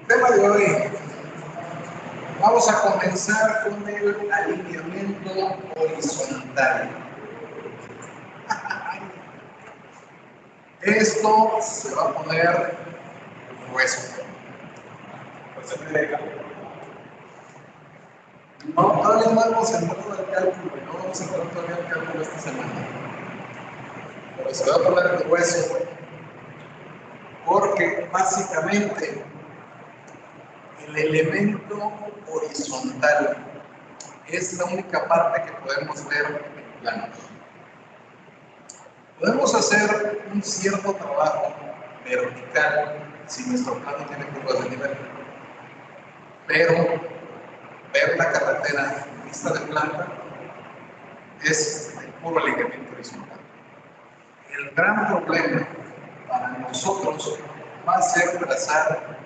Tema de hoy. Vamos a comenzar con el alineamiento horizontal. Esto se va a poner grueso. No, todavía no vamos a entrar al cálculo, no vamos a entrar todavía al cálculo esta semana. Pero se va a poner grueso porque básicamente el elemento horizontal es la única parte que podemos ver en planos. Podemos hacer un cierto trabajo vertical si nuestro plano tiene curvas de nivel, pero ver la carretera vista de planta es el puro alineamiento horizontal. El gran problema para nosotros va a ser trazar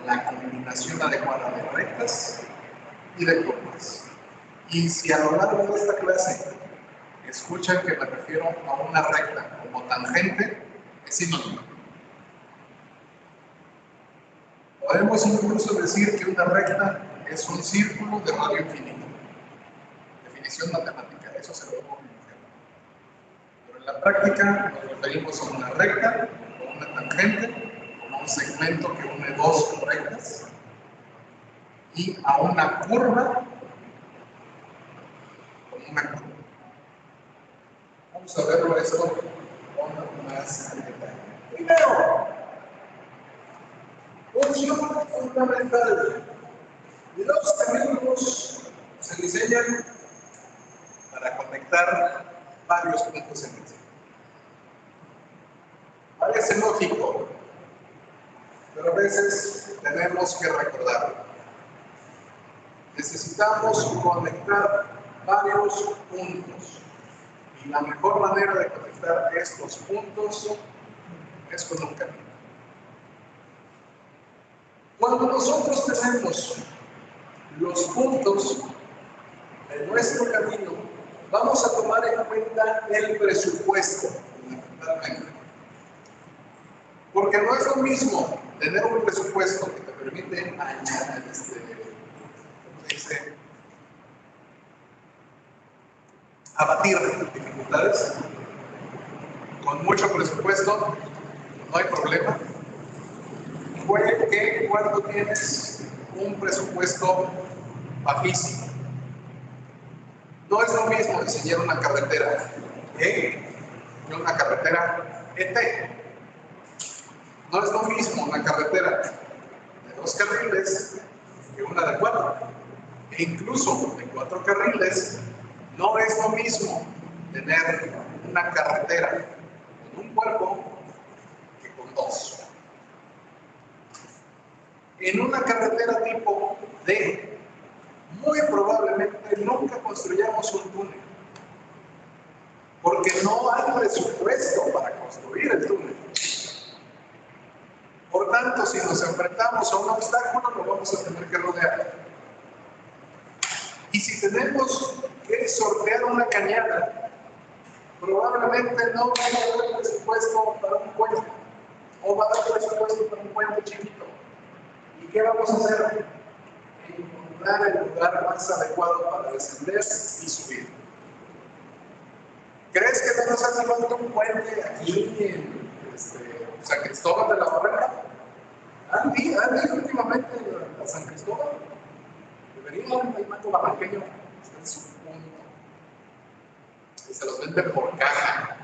la combinación adecuada de rectas y de curvas. Y si a lo largo de esta clase escuchan que me refiero a una recta como tangente, es sinónimo. Podemos incluso decir que una recta es un círculo de radio infinito. Definición matemática, eso se lo vamos a comunicar. Pero en la práctica nos referimos a una recta, o una tangente, como un segmento que une dos rectas, y a una curva como una curva. Vamos a verlo esto con más detalle. Primero, función fundamental. Los caminos se diseñan para conectar varios puntos en el centro. Parece lógico, pero a veces tenemos que recordarlo. Necesitamos conectar varios puntos. Y la mejor manera de conectar estos puntos es con un camino. Cuando nosotros tenemos los puntos de nuestro camino, vamos a tomar en cuenta el presupuesto, fundamentalmente. Porque no es lo mismo tener un presupuesto que te permite añadir, ¿cómo se dice? Abatir dificultades. Con mucho presupuesto no hay problema. Puede que cuando tienes un presupuesto bajísimo, no es lo mismo diseñar una carretera E que una carretera ET. No es lo mismo una carretera de 2 carriles que una de 4. E incluso de 4 carriles, no es lo mismo tener una carretera con un cuerpo que con 2. En una carretera tipo D, muy probablemente nunca construyamos un túnel, porque no hay presupuesto para construir el túnel. Por tanto, si nos enfrentamos a un obstáculo, lo vamos a tener que rodear. Y si tenemos que sortear una cañada, probablemente no va a haber presupuesto para un puente, o va a haber presupuesto para un puente chiquito. ¿Y qué vamos a hacer? Encontrar el lugar más adecuado para descender y subir. ¿Crees que no nos hace falta un puente aquí en San Cristóbal de la Barrera? ¿Han ido últimamente a San Cristóbal? Deberían, hay mango barranqueño, está en su punto. Y se los venden por caja.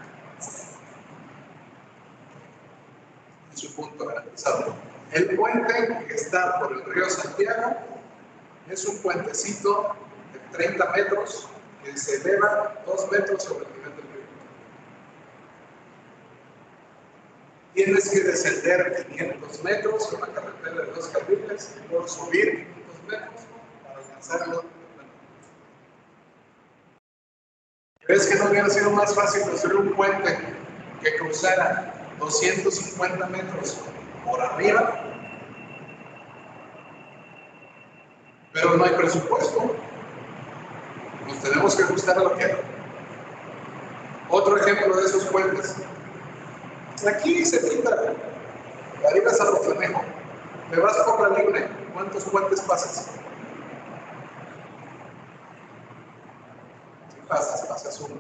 En su punto garantizado. El puente que está por el río Santiago es un puentecito de 30 metros que se eleva 2 metros sobre el nivel del río. Tienes que descender 500 metros en una carretera de 2 carriles y luego subir 500 metros para alcanzarlo. ¿Crees que no hubiera sido más fácil construir un puente que cruzara 250 metros por arriba pero no hay presupuesto. Nos tenemos que ajustar a lo que hay. Otro ejemplo de esos puentes. Aquí cerquita, arriba a San Flamejo, te vas por la libre, ¿cuántos puentes pasas? Sí, pasas uno.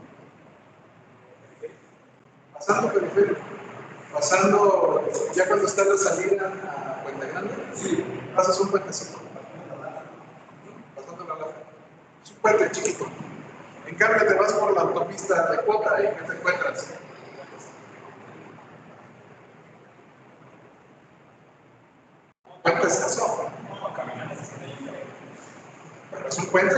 Pasando periférico, pasando, ya cuando está la salida a Puente Grande, sí, pasas un puentecito. Pasando la larga. Es un puente chiquito. En cambio, te vas por la autopista de Cuota y ¿qué te encuentras? Puentes eso. Pero es un puente.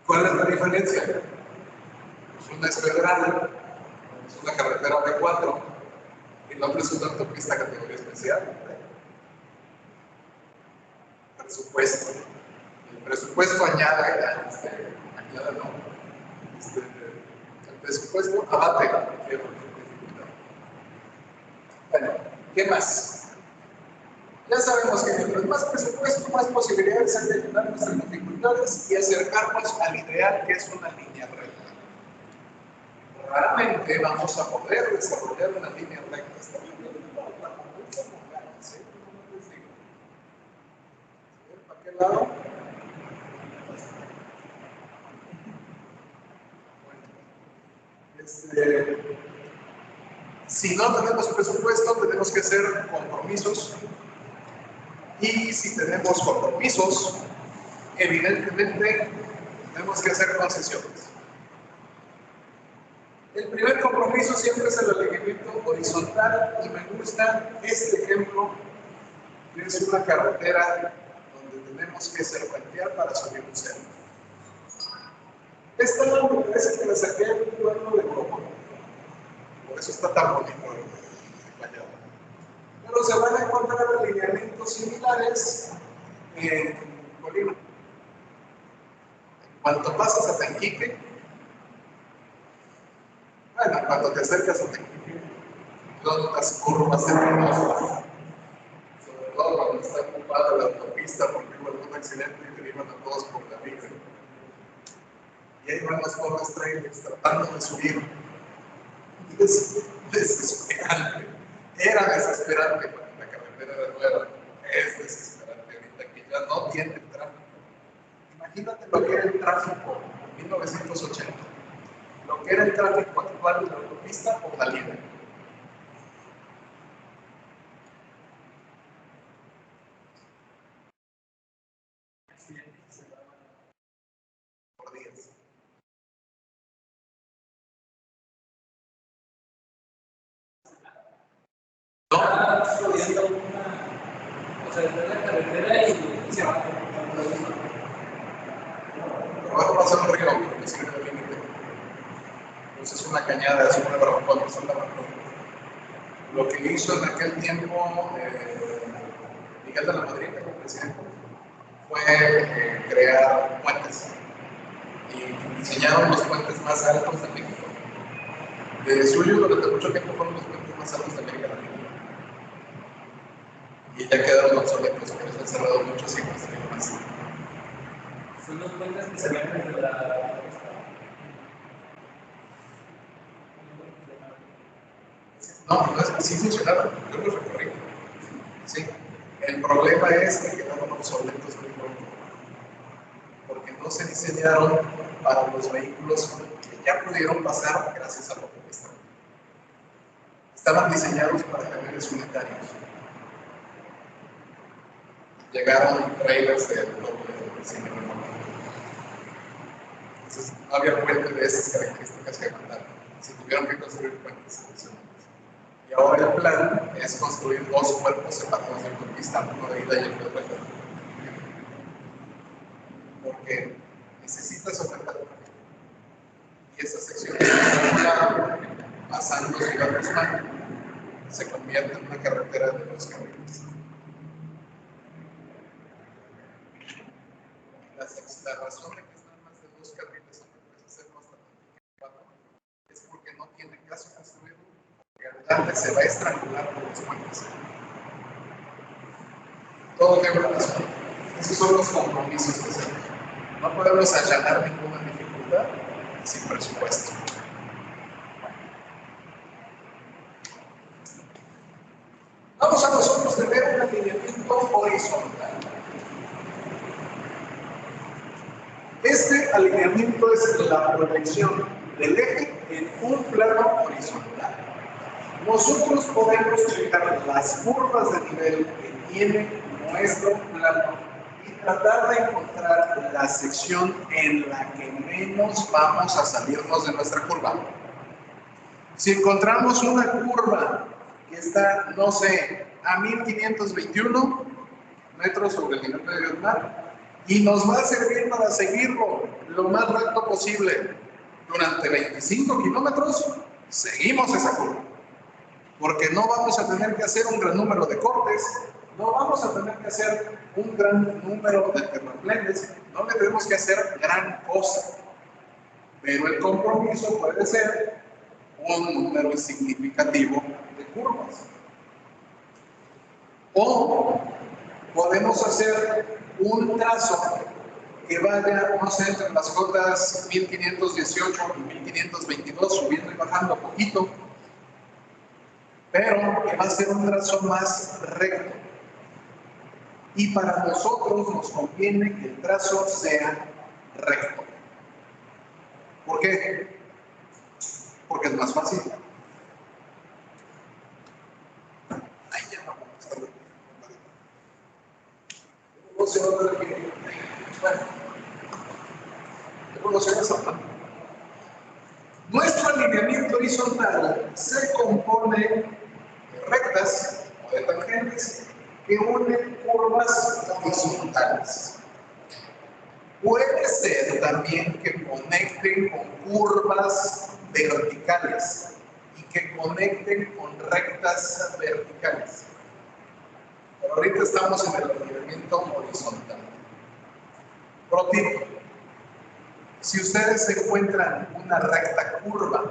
¿Cuál es la diferencia? Pues una es federal, es una carretera B4 y la otra es una autopista categoría especial. Presupuesto. El presupuesto añade, no. El presupuesto abate cualquier dificultad. Bueno, ¿qué más? Ya sabemos que mientras más presupuesto, más posibilidades hay de ayudar nuestras dificultades y acercarnos al ideal que es una línea recta. Raramente vamos a poder desarrollar una línea recta. Está bien, ¿para qué lado? Si no tenemos presupuesto, tenemos que hacer compromisos. Y si tenemos compromisos, evidentemente tenemos que hacer concesiones. El primer compromiso siempre es el alineamiento horizontal y me gusta este ejemplo, que es una carretera donde tenemos que serpentear para subir un cerro. Esta me parece que la saqué de un pueblo de Europa. Por eso está tan bonito el Callao. Pero se van a encontrar alineamientos similares en Colima. Cuando pasas a Tenquique, bueno, cuando te acercas a Tenquique, todas las curvas hermosas, sobre todo cuando está ocupada la autopista porque hubo algún accidente y te llevan a todos por la vida. Y ahí van los pobres trailers tratando de subir. Es desesperante. Era desesperante cuando la carretera era nueva. Es desesperante ahorita que ya no tiene tráfico. Imagínate lo que era el tráfico en 1980. Lo que era el tráfico actual de la autopista o la libre. Por días. ¿No? O sea, está en la carretera y se va. Abajo pasa un río que sirve de límite. Entonces es una cañada, es una barrancola, es una barrancola. Lo que hizo en aquel tiempo Miguel de la Madrid, como presidente, fue crear puentes. Y diseñaron los puentes más altos de México. De suyo, durante mucho tiempo fueron los puentes más altos de América Latina. Y ya quedaron obsoletos, pero se han cerrado muchos y construido más. Son los puentes que se ven desde la... No, sí funcionaron, yo los recorrí. Sí. El problema es que quedaron obsoletos muy pronto, porque no se diseñaron para los vehículos que ya pudieron pasar gracias a la autopista. Estaban diseñados para camiones unitarios. Llegaron trailers de doble cine. Entonces no había puente de esas características que mandaron. Se tuvieron que construir puentes adicionales. Y ahora el plan es construir dos cuerpos separados de autopista, uno de ida y el otro de vuelta. Porque necesitas aumentar el tráfico. Y esa sección que está a un lado, pasando Ciudad Guzmán, se convierte en una carretera de dos carriles. La razón de que están más de dos carriles, aunque hacerlo hasta 24, es porque no tiene caso construirlo, porque adelante se va a estrangular por los puentes. todo tiene una razón. Esos son los compromisos que hacemos. No podemos allanar ninguna dificultad sin presupuesto. Vamos a nosotros tener un alineamiento horizontal. Este alineamiento es la proyección del eje en un plano horizontal. Nosotros podemos checar las curvas de nivel que tiene nuestro plano y tratar de encontrar la sección en la que menos vamos a salirnos de nuestra curva. Si encontramos una curva que está, no sé, a 1521 metros sobre el nivel medio del mar, y nos va a servir para seguirlo lo más recto posible durante 25 kilómetros, seguimos esa curva. Porque no vamos a tener que hacer un gran número de cortes, no vamos a tener que hacer un gran número de terraplenes, no le tenemos que hacer gran cosa. Pero el compromiso puede ser un número significativo de curvas. O podemos hacer un trazo que vaya, no sé, entre las cotas 1518 y 1522, subiendo y bajando poquito, pero que va a ser un trazo más recto. Y para nosotros nos conviene que el trazo sea recto. ¿Por qué? Porque es más fácil. Ay, ya no nuestro alineamiento horizontal se compone de rectas o de tangentes que unen curvas horizontales. Puede ser también que conecten con curvas verticales y que conecten con rectas verticales. Pero ahorita estamos en el alineamiento horizontal. Pro tip: si ustedes encuentran una recta curva,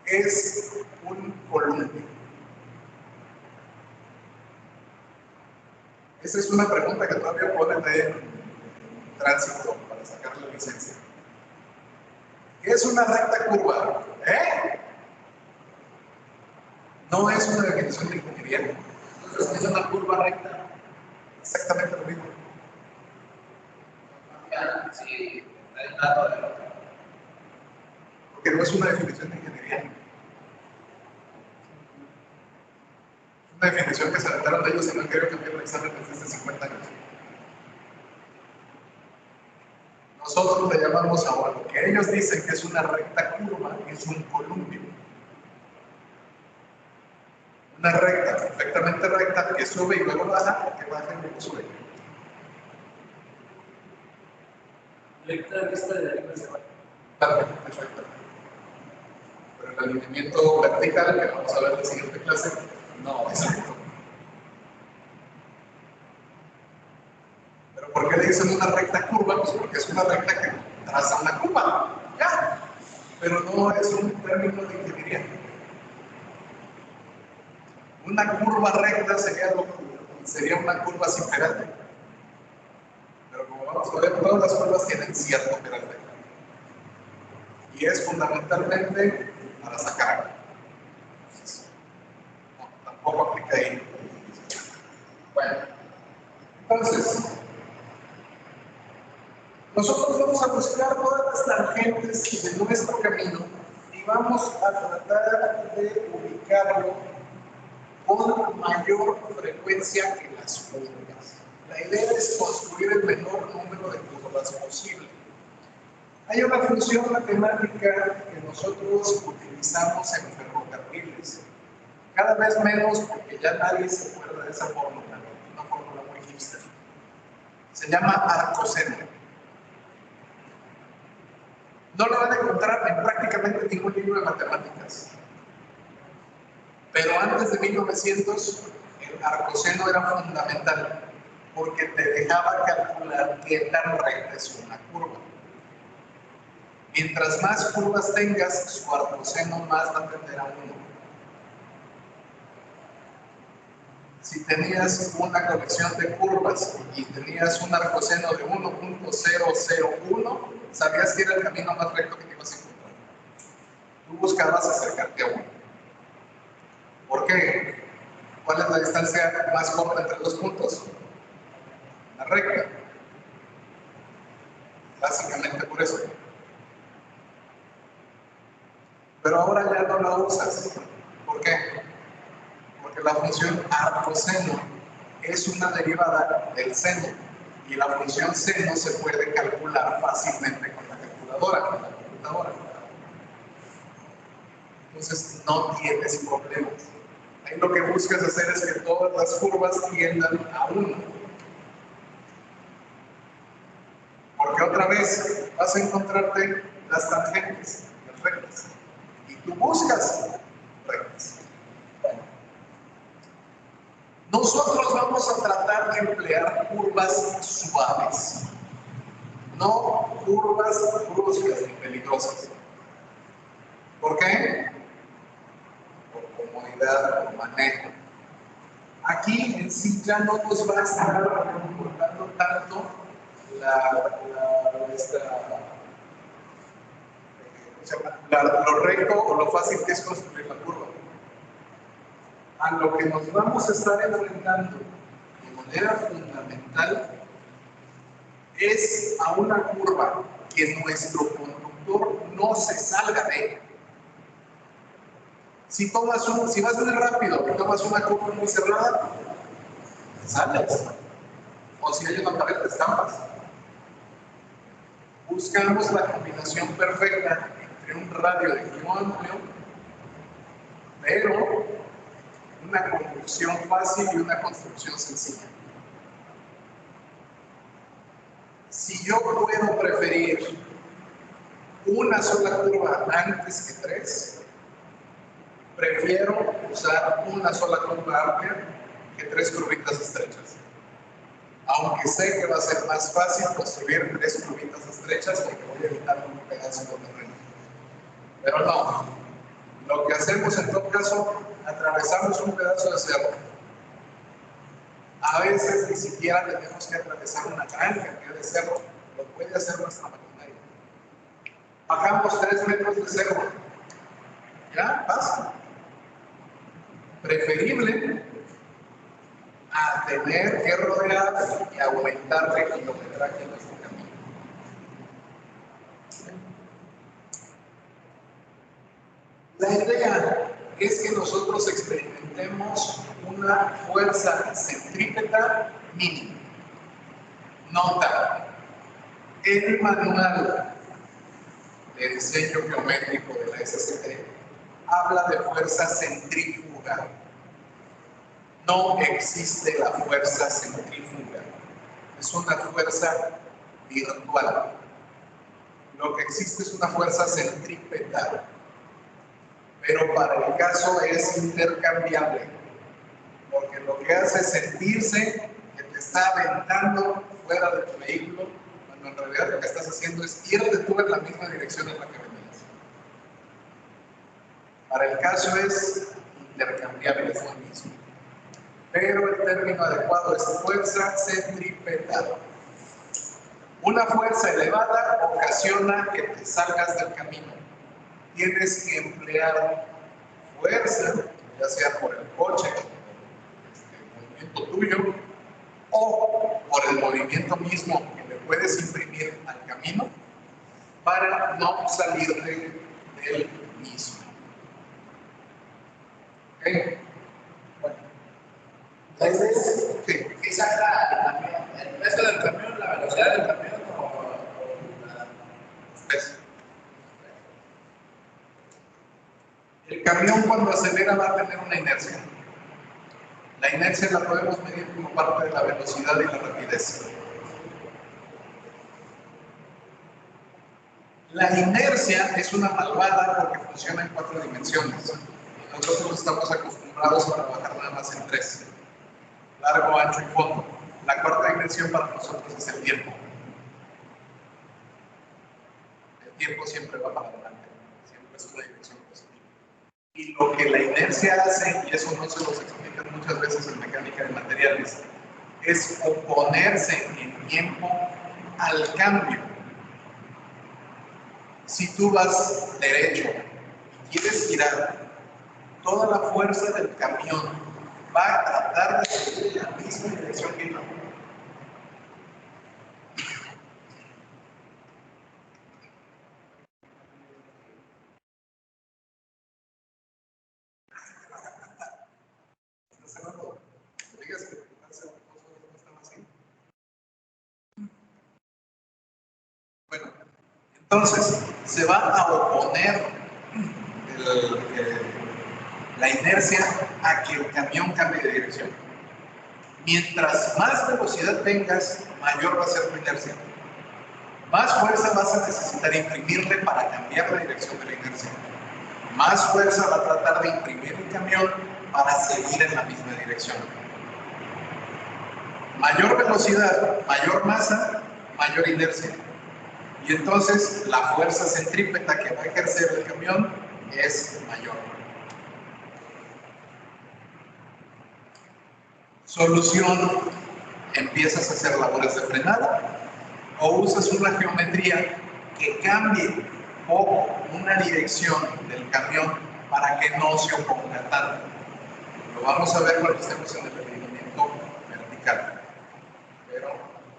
es un columpio. Esa es una pregunta que todavía ponen de tránsito para sacar la licencia. ¿Qué es una recta curva? No es una definición de ingeniería. Entonces, es una curva recta. Exactamente lo mismo. Sí, el dato de lo Porque no es una definición de ingeniería. Una definición que se adaptaron de ellos y no han querido cambiar el examen desde hace 50 años. Nosotros le llamamos ahora lo que ellos dicen que es una recta curva, es un columpio. Una recta perfectamente recta que sube y luego baja, o que baja y luego sube. recta vista de arriba hacia abajo. Claro, perfecto. Pero el alineamiento vertical, que vamos a ver en la siguiente clase, no es recto. ¿Pero por qué le dicen una recta curva? Pues porque es una recta que traza una curva. Ya. Pero no es un término de ingeniería. Una curva recta sería una curva sin peralte. Pero como vamos a ver, todas las curvas tienen cierto peralte. Y es fundamentalmente para sacar. Entonces, no, tampoco aplica ahí. Bueno, entonces, nosotros vamos a buscar todas las tangentes de nuestro camino y vamos a tratar de ubicarlo con mayor frecuencia que las curvas. La idea es construir el menor número de curvas posible. Hay una función matemática que nosotros utilizamos en ferrocarriles. Cada vez menos, porque ya nadie se acuerda de esa fórmula, una fórmula muy hipster. Se llama arcoseno. No lo van a encontrar en prácticamente ningún libro de matemáticas. Pero antes de 1900, el arcoseno era fundamental porque te dejaba calcular qué tan recta es una curva. Mientras más curvas tengas, su arcoseno más va a tender a 1. Si tenías una colección de curvas y tenías un arcoseno de 1.001, sabías que era el camino más recto que te ibas a encontrar. Tú buscabas acercarte a uno. ¿Por qué? ¿Cuál es la distancia más corta entre los puntos? La recta. Básicamente por eso. Pero ahora ya no la usas. ¿Por qué? Porque la función arcoseno es una derivada del seno y la función seno se puede calcular fácilmente con la calculadora, con la computadora. Entonces no tienes problemas. Ahí lo que buscas hacer es que todas las curvas tiendan a 1. Porque otra vez vas a encontrarte las tangentes, las rectas. Y tú buscas rectas. Nosotros vamos a tratar de emplear curvas suaves, no curvas bruscas ni peligrosas. ¿Por qué? Por comodidad, por manejo. Aquí en sí ya no nos va a estar importando tanto lo recto o lo fácil que es construir la curva. A lo que nos vamos a estar enfrentando de manera fundamental es a una curva que nuestro conductor no se salga de ella. Si vas muy rápido y tomas una curva muy cerrada, te sales. O si hay una pared, te estampas. Buscamos la combinación perfecta entre un radio de giro amplio, pero una conducción fácil y una construcción sencilla. Si yo puedo preferir una sola curva antes que 3, prefiero usar una sola curva amplia que 3 curvitas estrechas. Aunque sé que va a ser más fácil construir 3 curvitas estrechas porque voy a evitar un pedazo de terreno. Pero no, lo que hacemos en todo caso, atravesamos un pedazo de cerro. A veces ni siquiera tenemos que atravesar una gran cantidad de cerro, lo puede hacer nuestra maquinaria. Bajamos 3 metros de cerro, ya pasa. Preferible a tener que rodear y aumentarle kilometraje en nuestro camino. La idea es que nosotros experimentemos una fuerza centrípeta mínima. Nota, el manual de diseño geométrico de la SCT habla de fuerza centrífuga. No existe la fuerza centrífuga. Es una fuerza virtual. Lo que existe es una fuerza centrípeta. Pero para el caso es intercambiable. Porque lo que hace es sentirse que te está aventando fuera de tu vehículo, cuando en realidad lo que estás haciendo es irte tú en la misma dirección en la que venías. Para el caso es intercambiable, es lo mismo. Pero el término adecuado es fuerza centrípeta. Una fuerza elevada ocasiona que te salgas del camino. Tienes que emplear fuerza, ya sea por el coche, el movimiento tuyo, o por el movimiento mismo que le puedes imprimir al camino, para no salirte del mismo. ¿Ok? Bueno. Entonces, sí. Esa era el peso del camión, la velocidad del camión o la peso. El camión cuando acelera va a tener una inercia. La inercia la podemos medir como parte de la velocidad y la rapidez. La inercia es una malvada porque funciona en 4 dimensiones. Y nosotros estamos acostumbrados a trabajar nada más en 3. Largo, ancho y fondo. La cuarta dimensión para nosotros es el tiempo. El tiempo siempre va para adelante. Siempre es una dirección positiva. Y lo que la inercia hace, y eso no se los explican mucho muchas veces en mecánica de materiales, es oponerse en tiempo al cambio. Si tú vas derecho y quieres girar, toda la fuerza del camión va a tratar de seguir la misma dirección que tú. Bueno, entonces se va a oponer la inercia a que el camión cambie de dirección. Mientras más velocidad tengas, mayor va a ser tu inercia. Más fuerza vas a necesitar imprimirle para cambiar la dirección de la inercia. Más fuerza va a tratar de imprimir el camión para seguir en la misma dirección. Mayor velocidad, mayor masa, mayor inercia. Y entonces la fuerza centrípeta que va a ejercer el camión es mayor. Solución: empiezas a hacer labores de frenada o usas una geometría que cambie poco una dirección del camión para que no se oponga tanto. Lo vamos a ver cuando estemos en el alineamiento vertical. Pero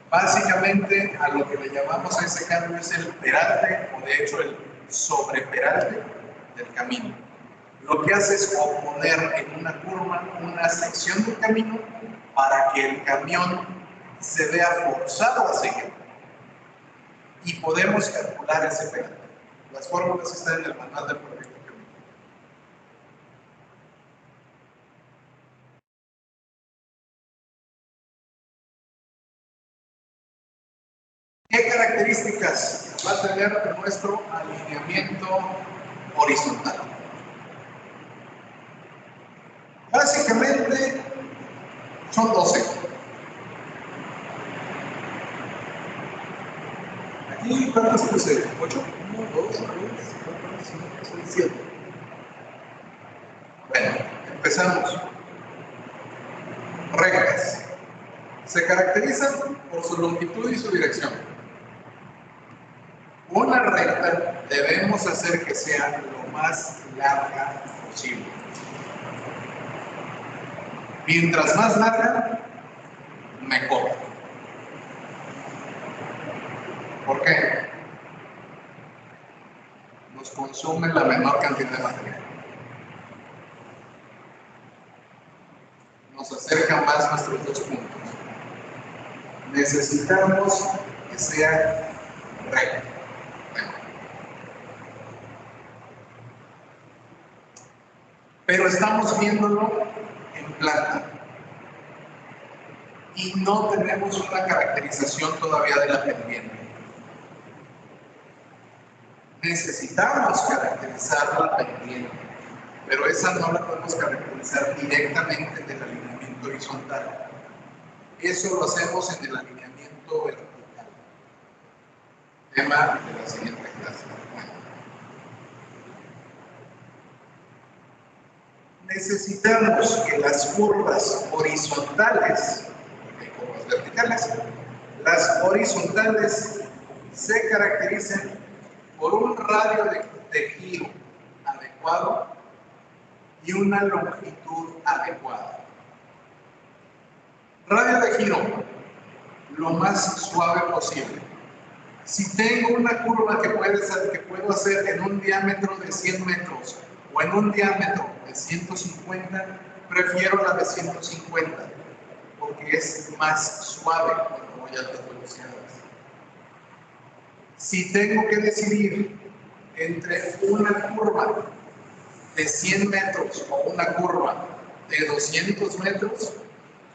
básicamente a lo que le llamamos a ese cambio es el peralte, o de hecho el sobreperalte del camino. Lo que hace es oponer en una curva una sección del camino para que el camión se vea forzado a seguir. Y podemos calcular ese peralte. Las fórmulas están en el manual del proyecto. ¿Qué características va a tener nuestro alineamiento horizontal? Básicamente son 12. Aquí, ¿cuántas puse? ¿8? 1, 2, 3, 4, 5, 6, 7. Bueno, empezamos. Rectas. Se caracterizan por su longitud y su dirección. Una recta debemos hacer que sea lo más larga posible. Mientras más larga, mejor. ¿Por qué? Nos consume la menor cantidad de material. Nos acerca más nuestros dos puntos. Necesitamos que sea recta. Pero estamos viéndolo en planta y no tenemos una caracterización todavía de la pendiente. Necesitamos caracterizar la pendiente, pero esa no la podemos caracterizar directamente en el alineamiento horizontal. Eso lo hacemos en el alineamiento vertical. Tema de la siguiente clase. Necesitamos que las curvas horizontales, porque hay curvas verticales, las horizontales se caractericen por un radio de giro adecuado y una longitud adecuada. Radio de giro, lo más suave posible. Si tengo una curva que puedo hacer en un diámetro de 100 metros o en un diámetro de 150, prefiero la de 150 porque es más suave cuando voy a altas velocidades. Si tengo que decidir entre una curva de 100 metros o una curva de 200 metros,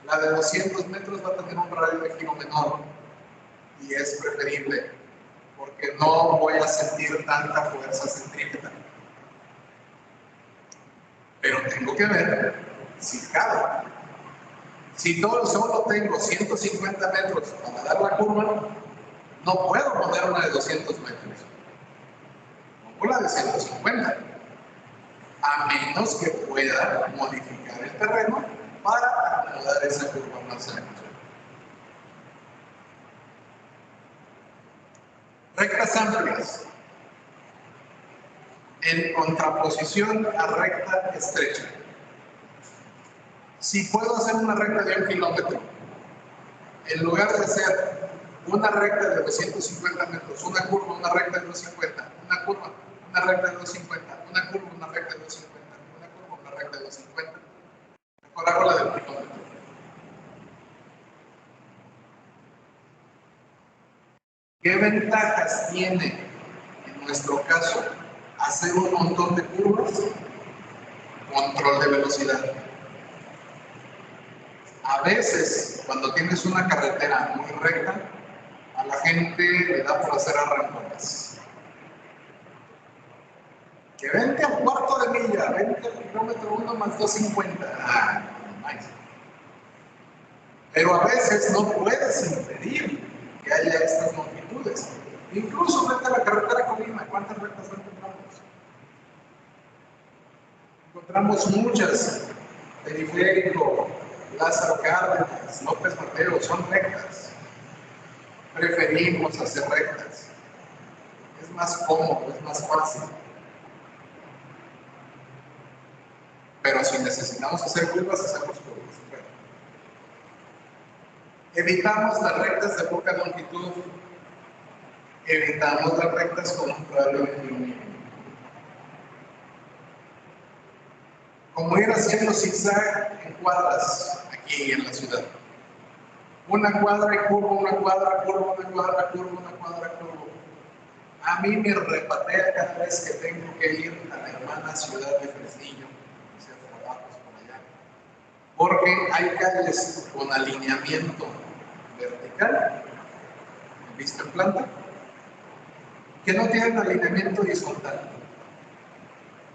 la de 200 metros va a tener un radio de giro menor y es preferible porque no voy a sentir tanta fuerza centrípeta. Pero tengo que ver si cabe. Si solo tengo 150 metros para dar la curva, no puedo poner una de 200 metros. Pongo la de 150. A menos que pueda modificar el terreno para acomodar esa curva más ancha. Rectas amplias, en contraposición a recta estrecha. Si puedo hacer una recta de 1 kilómetro, en lugar de hacer una recta de 250 metros, una curva, una recta de 250, una curva, una recta de 250, una curva, una recta de 250, una curva, una recta de 250, mejor hago la del kilómetro. ¿Qué ventajas tiene, en nuestro caso, hacer un montón de curvas? Control de velocidad. A veces, cuando tienes una carretera muy recta, a la gente le da por hacer arrancones. Que vente a un cuarto de milla, vente al kilómetro 1 más 250. Ah, nice. Pero a veces no puedes impedir que haya estas longitudes. Incluso frente a la carretera Colima, ¿cuántas rectas encontramos? Encontramos muchas. Periférico, Lázaro Cárdenas, López Mateo, son rectas. Preferimos hacer rectas. Es más cómodo, es más fácil. Pero si necesitamos hacer curvas, hacemos curvas. Bueno. Evitamos las rectas de poca longitud. Evitamos las rectas con un radio de mínimo. Como ir haciendo zigzag en cuadras aquí en la ciudad. Una cuadra y curva, una cuadra, curva, una cuadra, curva, una cuadra, curva. A mí me repatea cada vez que tengo que ir a la hermana ciudad de Fresnillo, hacer trabajos por allá. Porque hay calles con alineamiento vertical, vista en planta, que no tienen alineamiento horizontal.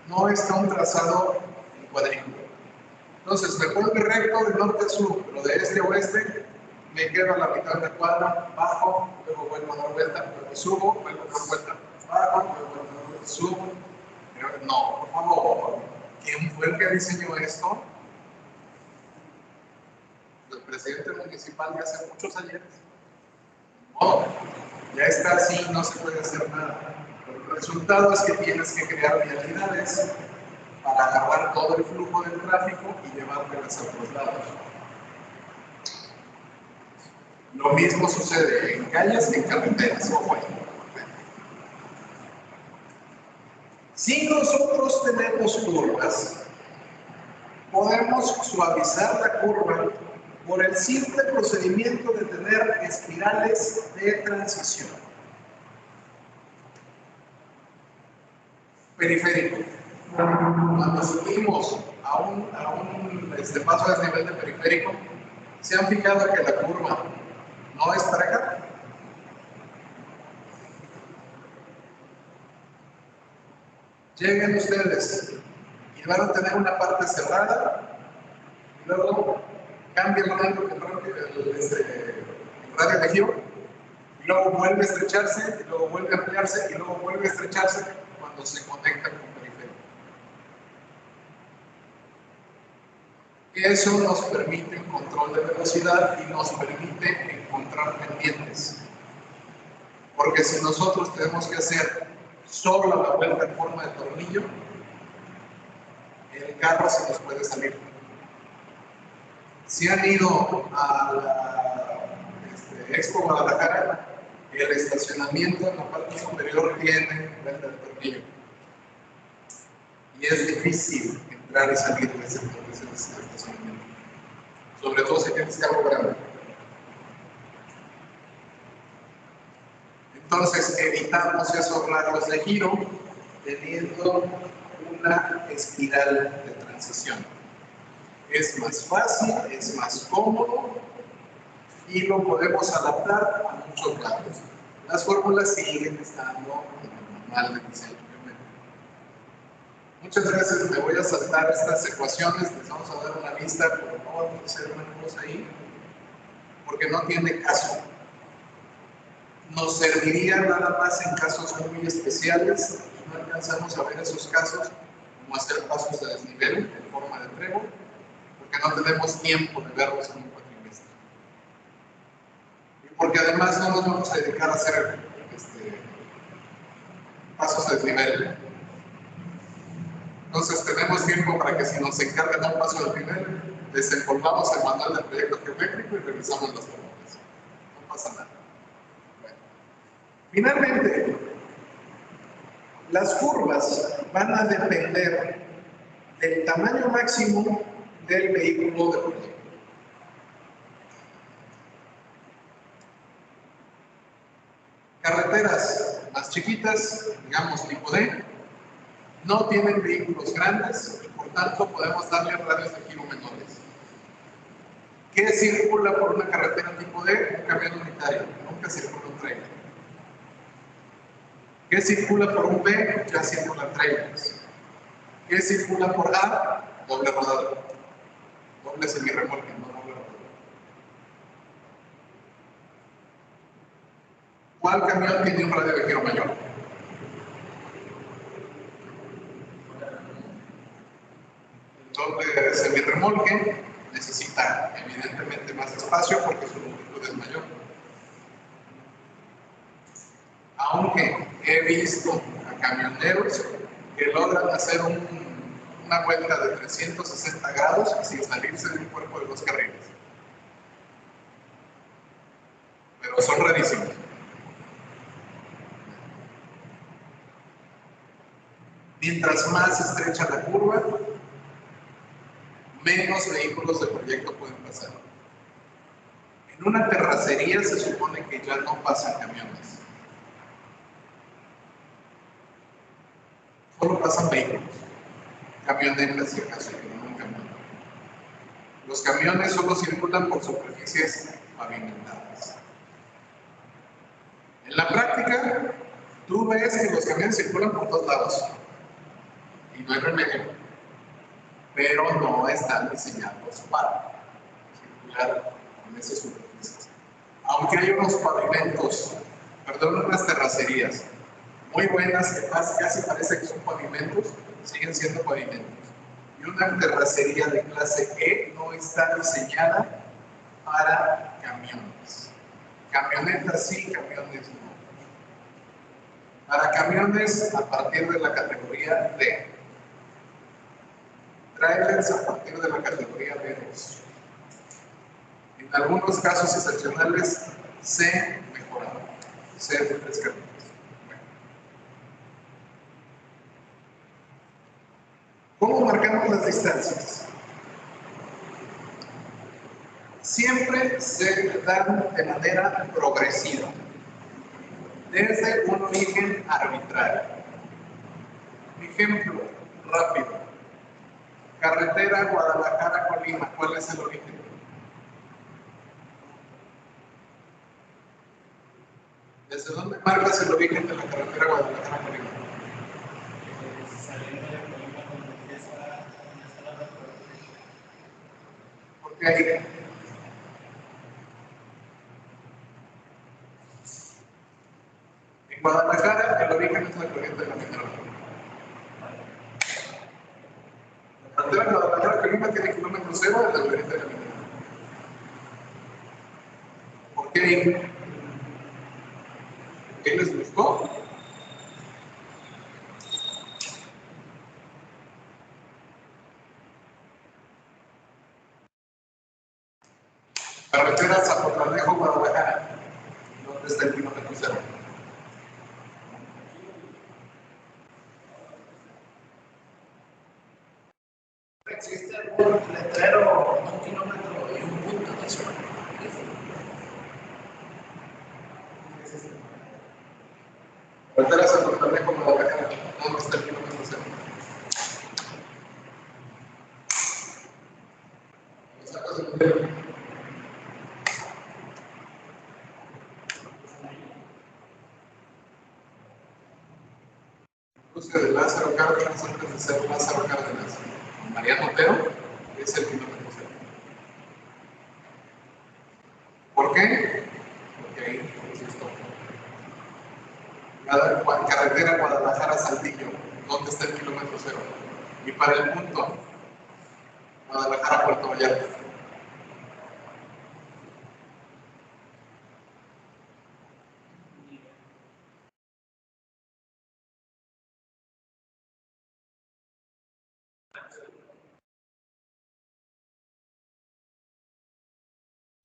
No está un trazado en cuadrícula. Entonces, me puedo ir recto de norte a sur, pero de este a oeste, me quedo a la mitad de la cuadra, bajo, luego vuelvo a dar vuelta, luego subo, vuelvo a dar vuelta, bajo, luego vuelvo a dar vuelta, subo. No, por favor, ¿quién fue el que diseñó esto? El presidente municipal de hace muchos ayeres. No, ya está así, no se puede hacer nada. Pero el resultado es que tienes que crear vialidades para agarrar todo el flujo del tráfico y llevártelas a otros lados. Lo mismo sucede en calles y en carreteras. Si nosotros tenemos curvas, podemos suavizar la curva por el simple procedimiento de tener espirales de transición. Periférico. Cuando subimos a un paso a desnivel de periférico, ¿se han fijado que la curva no es para acá? Lleguen ustedes y van a tener una parte cerrada y luego cambia el radio de giro y luego vuelve a estrecharse y luego vuelve a ampliarse y luego vuelve a estrecharse cuando se conecta con periférico. Eso nos permite un control de velocidad y nos permite encontrar pendientes. Porque si nosotros tenemos que hacer solo la vuelta en forma de tornillo, el carro se nos puede salir. Si han ido a la Expo Guadalajara, el estacionamiento en la parte superior tiene vuelta de tornillo. Y es difícil entrar y salir de ese estacionamiento. Sobre todo si tienes carro grande. Entonces evitamos esos radios de giro teniendo una espiral de transición. Es más fácil, es más cómodo y lo podemos adaptar a muchos lados. Las fórmulas siguen estando en el manual de diseño. Muchas gracias, me voy a saltar estas ecuaciones, les vamos a dar una lista, pero no vamos a hacer una cosa ahí, porque no tiene caso. Nos serviría nada más en casos muy especiales, y no alcanzamos a ver esos casos, como hacer pasos de desnivel en forma de trébol, porque no tenemos tiempo de verlos en un cuatrimestre. Y porque además no nos vamos a dedicar a hacer pasos de desnivel. Entonces tenemos tiempo para que si nos encargan un paso de nivel, desempolvamos el manual del proyecto geométrico y revisamos las fórmulas. No pasa nada. Bueno. Finalmente, las curvas van a depender del tamaño máximo del vehículo de proyecto. Carreteras más chiquitas, digamos tipo D, no tienen vehículos grandes y por tanto podemos darle radios de giro menores. ¿Qué circula por una carretera tipo D? Un camión unitario, nunca circula un trailer. ¿Qué circula por un B? Ya circulan trailers. ¿Qué circula por A? Doble rodado. Doble semirremolque, no doble rodado. ¿Cuál camión tiene un radio de giro mayor? El doble semirremolque necesita evidentemente más espacio porque su longitud es mayor. Aunque he visto a camioneros que logran hacer una vuelta de 360 grados sin salirse de un cuerpo de 2 carriles. Pero son rarísimos. Mientras más estrecha la curva, menos vehículos de proyecto pueden pasar. En una terracería se supone que ya no pasan camiones. Solo pasan vehículos. Camionetas, si acaso, no un camión. Los camiones solo circulan por superficies pavimentadas. En la práctica, tú ves que los camiones circulan por todos lados. Y no hay remedio. Pero no están diseñados para circular en esas superficies. Aunque hay unos pavimentos, perdón, unas terracerías muy buenas que casi parece que son pavimentos, siguen siendo pavimentos. Y una terracería de clase E no está diseñada para camiones. Camionetas sí, camiones no. Para camiones a partir de la categoría D. Trailers a partir de la categoría B2. En algunos casos excepcionales, C mejorado. C de 3 camiones. ¿Cómo marcamos las distancias? Siempre se dan de manera progresiva, desde un origen arbitrario. Ejemplo rápido. Carretera Guadalajara-Colima, ¿cuál es el origen? ¿Desde dónde marcas el origen de la carretera Guadalajara-Colima? ¿Por qué ahí? En Guadalajara, el origen es la corriente de la mineral. La carretera Guadalajara-Colima tiene kilómetro cero de la corriente de la mineral. ¿Por qué ahí? ¿Qué les gustó? Carretera Zapotlanejo, Guadalajara. ¿Dónde está el kilómetro cero? ¿Existe algún letrero, un kilómetro y un punto de eso? Carretera Zapotlanejo, Guadalajara. ¿Dónde está el kilómetro cero? ¿Lo sacas del modelo? Cruce de Lázaro Cárdenas antes de ser Lázaro Cárdenas. Mariano Otero es el kilómetro cero. ¿Por qué? Porque ahí existo. Carretera Guadalajara-Saltillo, ¿dónde está el kilómetro cero? Y para el punto, Guadalajara a Puerto Vallarta.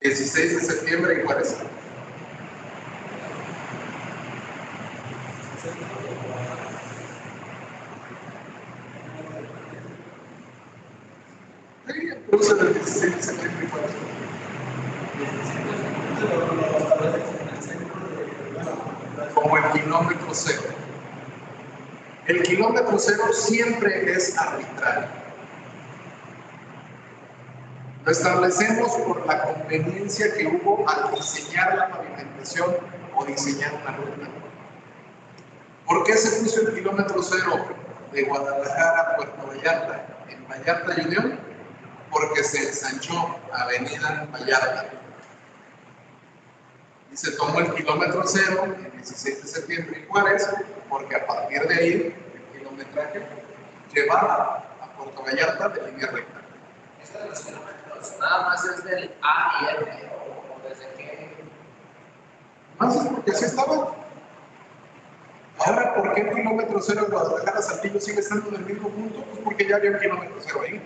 16 de septiembre en Juárez. Sí, el cruce del 16 de septiembre en Juárez. Como el kilómetro cero. El kilómetro cero siempre es arbitrario. Lo establecemos por la conveniencia que hubo al diseñar la pavimentación o diseñar una ruta. ¿Por qué se puso el kilómetro cero de Guadalajara a Puerto Vallarta en Vallarta y Unión? Porque se ensanchó Avenida Vallarta. Y se tomó el kilómetro cero el 16 de septiembre en Juárez, porque a partir de ahí el kilometraje llevaba a Puerto Vallarta de línea recta. Eso de los kilómetros, nada más es del A y R, o desde qué. Más es porque así estaba. Ahora, ¿por qué el kilómetro cero de Guadalajara a Saltillo sigue estando en el mismo punto? Pues porque ya había un kilómetro cero ahí.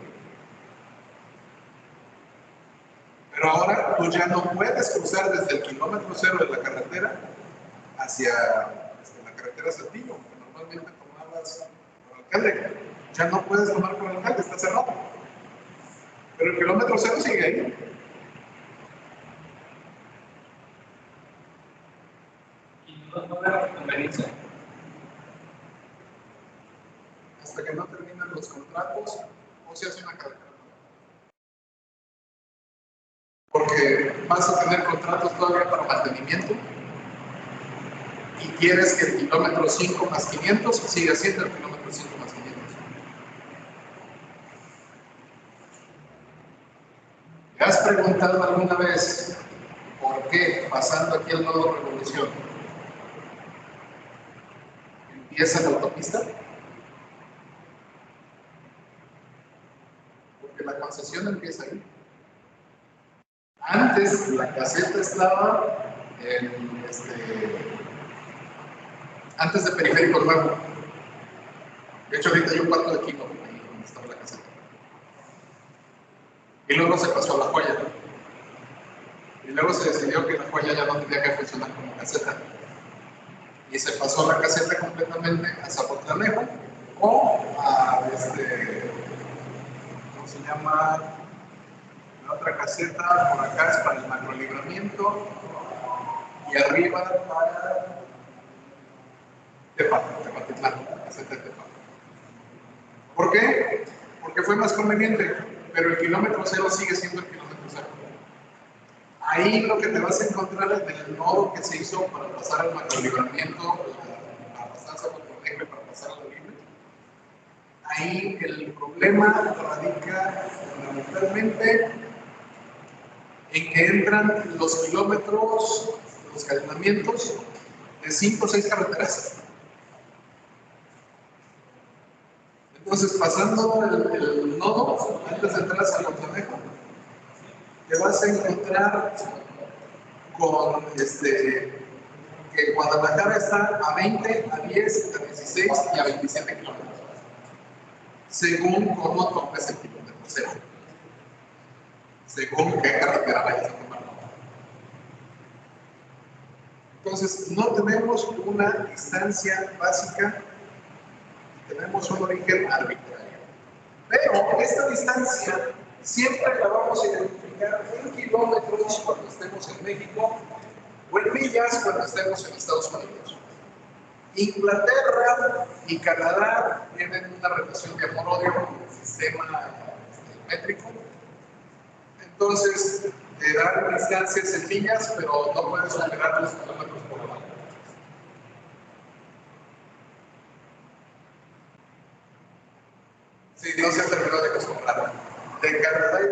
Pero ahora tú ya no puedes cruzar desde el kilómetro cero de la carretera hacia la carretera Saltillo, que normalmente tomabas por Alcalde. Ya no puedes tomar por Alcalde, está cerrado. Pero el kilómetro cero sigue ahí. Y no era conveniencia. Hasta que no terminan los contratos o se hace una carretera. Porque vas a tener contratos todavía para mantenimiento y quieres que el kilómetro 5 más 500 siga siendo el kilómetro 5 más 500. ¿Te has preguntado alguna vez por qué, pasando aquí al nodo Revolución, empieza la autopista? Porque la concesión empieza ahí. Antes la caseta estaba en antes de Periférico Nuevo. De hecho, ahorita hay un cuarto de Quino, ahí donde estaba la caseta. Y luego se pasó a La Joya. Y luego se decidió que La Joya ya no tenía que funcionar como caseta. Y se pasó la caseta completamente a Zapotlanejo o a ¿cómo se llama? La otra caseta por acá es para el macrolibramiento y arriba para Tepatitlán, la caseta de Tepatitlán. ¿Por qué? Porque fue más conveniente, pero el kilómetro cero sigue siendo el kilómetro cero. Ahí lo que te vas a encontrar es el nodo que se hizo para pasar al macrolibramiento, para pasar a Zapotlanejo, para pasar a la libre. Ahí el problema radica fundamentalmente en que entran los kilómetros, los cadenamientos de 5 o 6 carreteras. Entonces, pasando el nodo, antes de entrar a Zapotlanejo, te vas a encontrar con que Guadalajara está a 20, a 10, a 16 y a 27 kilómetros, según cómo tomes el kilómetro cero, según qué carretera vayas a tomar. Entonces, no tenemos una distancia básica, tenemos un origen arbitrario. Pero esta distancia siempre la vamos a identificar en kilómetros cuando estemos en México o en millas cuando estemos en Estados Unidos. Inglaterra y Canadá tienen una relación de amor-odio con el sistema métrico. Entonces, te dan distancias en millas, pero no puedes superar los kilómetros por hora. Sí, no se terminó de acostumbrar. De Canadá y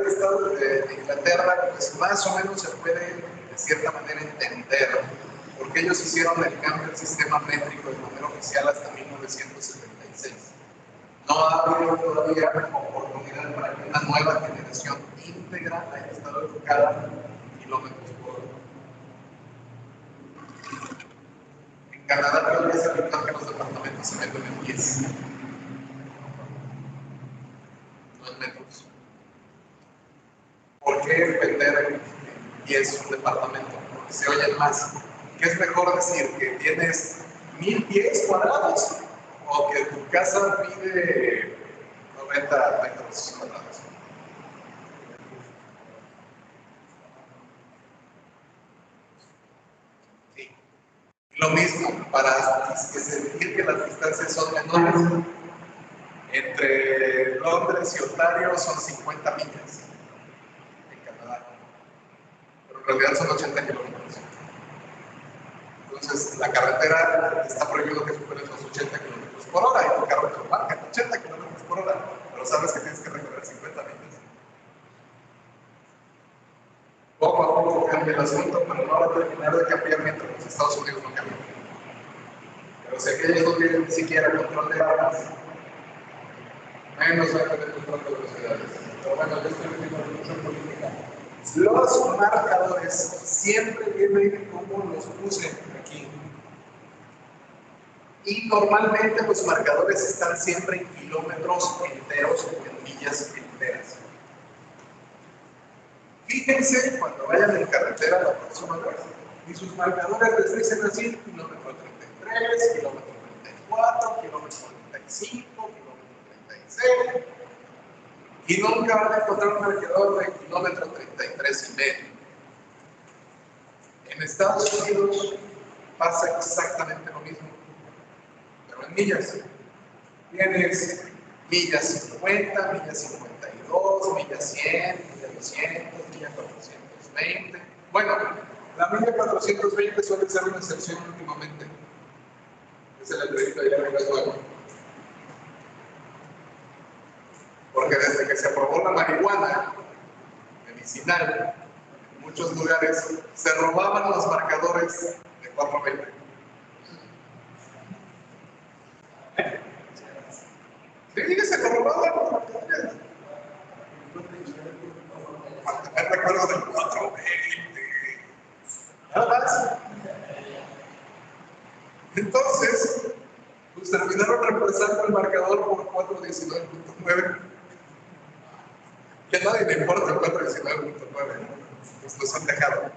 de Inglaterra, pues más o menos se puede de cierta manera entender, porque ellos hicieron el cambio del sistema métrico de manera oficial hasta 1976. No ha habido todavía oportunidad carretera para que una nueva generación íntegra haya estado enfocada en kilómetros por hora. En Canadá creo que es habitual que los departamentos se venden en pies, no en metros. ¿Por qué vender en pies un departamento? Porque se oyen más. ¿Qué es mejor decir? ¿Que tienes 1000 pies cuadrados o que tu casa mide 90 metros cuadrados? Sí. Lo mismo, para sentir que las distancias son menores, entre Londres y Ontario son 50 millas en Canadá, pero en realidad son 80 kilómetros. Entonces, la carretera está prohibido que superes los 80 kilómetros por hora y tu carro te lo marca 80 kilómetros por hora, pero sabes que tienes que recorrer 50 millas. Poco a poco cambia el asunto, pero no va a terminar de cambiar mientras los Estados Unidos no cambien. Pero si aquellos no tienen ni siquiera control de armas, menos van a tener control de velocidades. Pero bueno, yo estoy metiendo mucho en política. Los marcadores siempre vienen como los puse aquí. Y normalmente los marcadores están siempre en kilómetros enteros o en millas enteras. Fíjense cuando vayan en carretera la próxima vez y sus marcadores les dicen así: kilómetro 33, kilómetro 34, kilómetro 35, kilómetro 36. Y nunca van a encontrar un marcador de kilómetro 33 y medio. En Estados Unidos pasa exactamente lo mismo, pero en millas. Tienes millas 50, millas 52, millas 100, millas 200, millas 420. Bueno, la milla 420 suele ser una excepción últimamente. Es el letrerito ahí arriba es nuevo. Porque desde que se aprobó la marihuana medicinal, en muchos lugares se robaban los marcadores de 420. Sí, se lo robaban los marcadores. Me recuerdo del 420. Nada más. Entonces, pues terminaron reemplazando el marcador por 419.9. Ya a nadie le importa el 419.9, pues nos han dejado.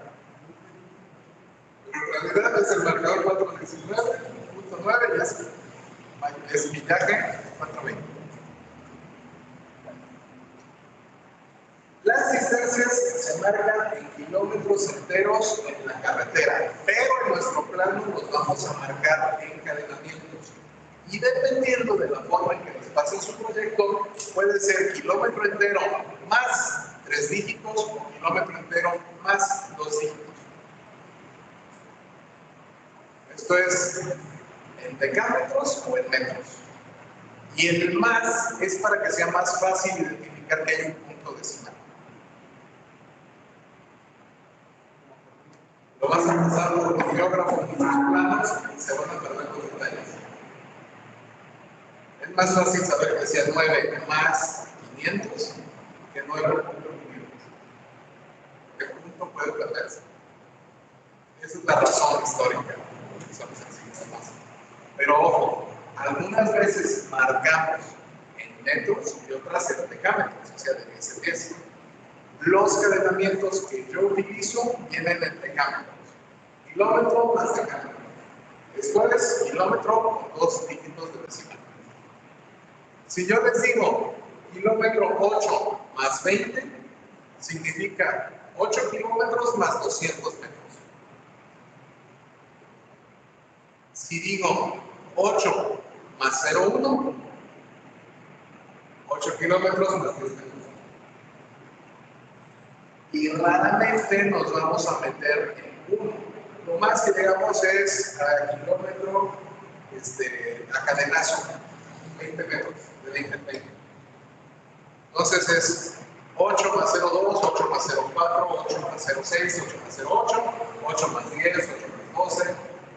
Pero en realidad es el marcador 419.9 y es millaje 420. Las distancias se marcan en kilómetros enteros en la carretera, pero en nuestro plano los vamos a marcar en encadenamientos. Y dependiendo de la forma en que les pase su proyecto, puede ser kilómetro entero más 3 dígitos o kilómetro entero más 2 dígitos. Esto es en decámetros o en metros. Y el más es para que sea más fácil identificar que hay un punto decimal. Lo vas a pasar por tu geógrafo en tus planos y se van a perder los detalles. Es más fácil saber que sea 9 más 500 que 9.500. ¿Qué punto puede perderse? Esa es la razón histórica. Pero ojo, algunas veces marcamos en metros y otras en decámetros, o sea, de 10 en 10. Los cadenamientos que yo utilizo vienen en decámetros. Kilómetro más decámetro. Esto es kilómetro con 2 dígitos de decimal. Si yo les digo kilómetro 8 más 20, significa 8 kilómetros más 200 metros. Si digo 8 más 0,1, 8 kilómetros más 10 metros. Y raramente nos vamos a meter en 1. Lo más que llegamos es a kilómetro a cadenazo, 20 metros, de 20 en 20. Entonces es 8 más 0,2, 8 más 0,4, 8 más 0,6, 8 más 0,8, 8 más 10, 8 más 12,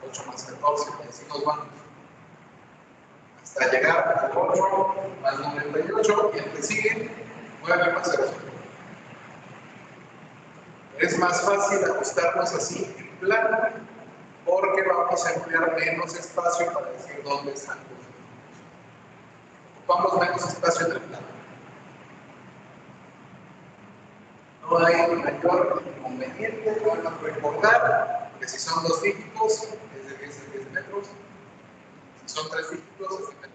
8 más 14, y así nos vamos. Hasta llegar al 8 más 98 y el que sigue 9,00. Es más fácil ajustarnos así en plano porque vamos a emplear menos espacio para decir dónde están los puntos. Ocupamos menos espacio en el plano. No hay mayor inconveniente. Van a recordar que si son 2 dígitos es de 10 en 10 metros. Si son 3 dígitos es de metro.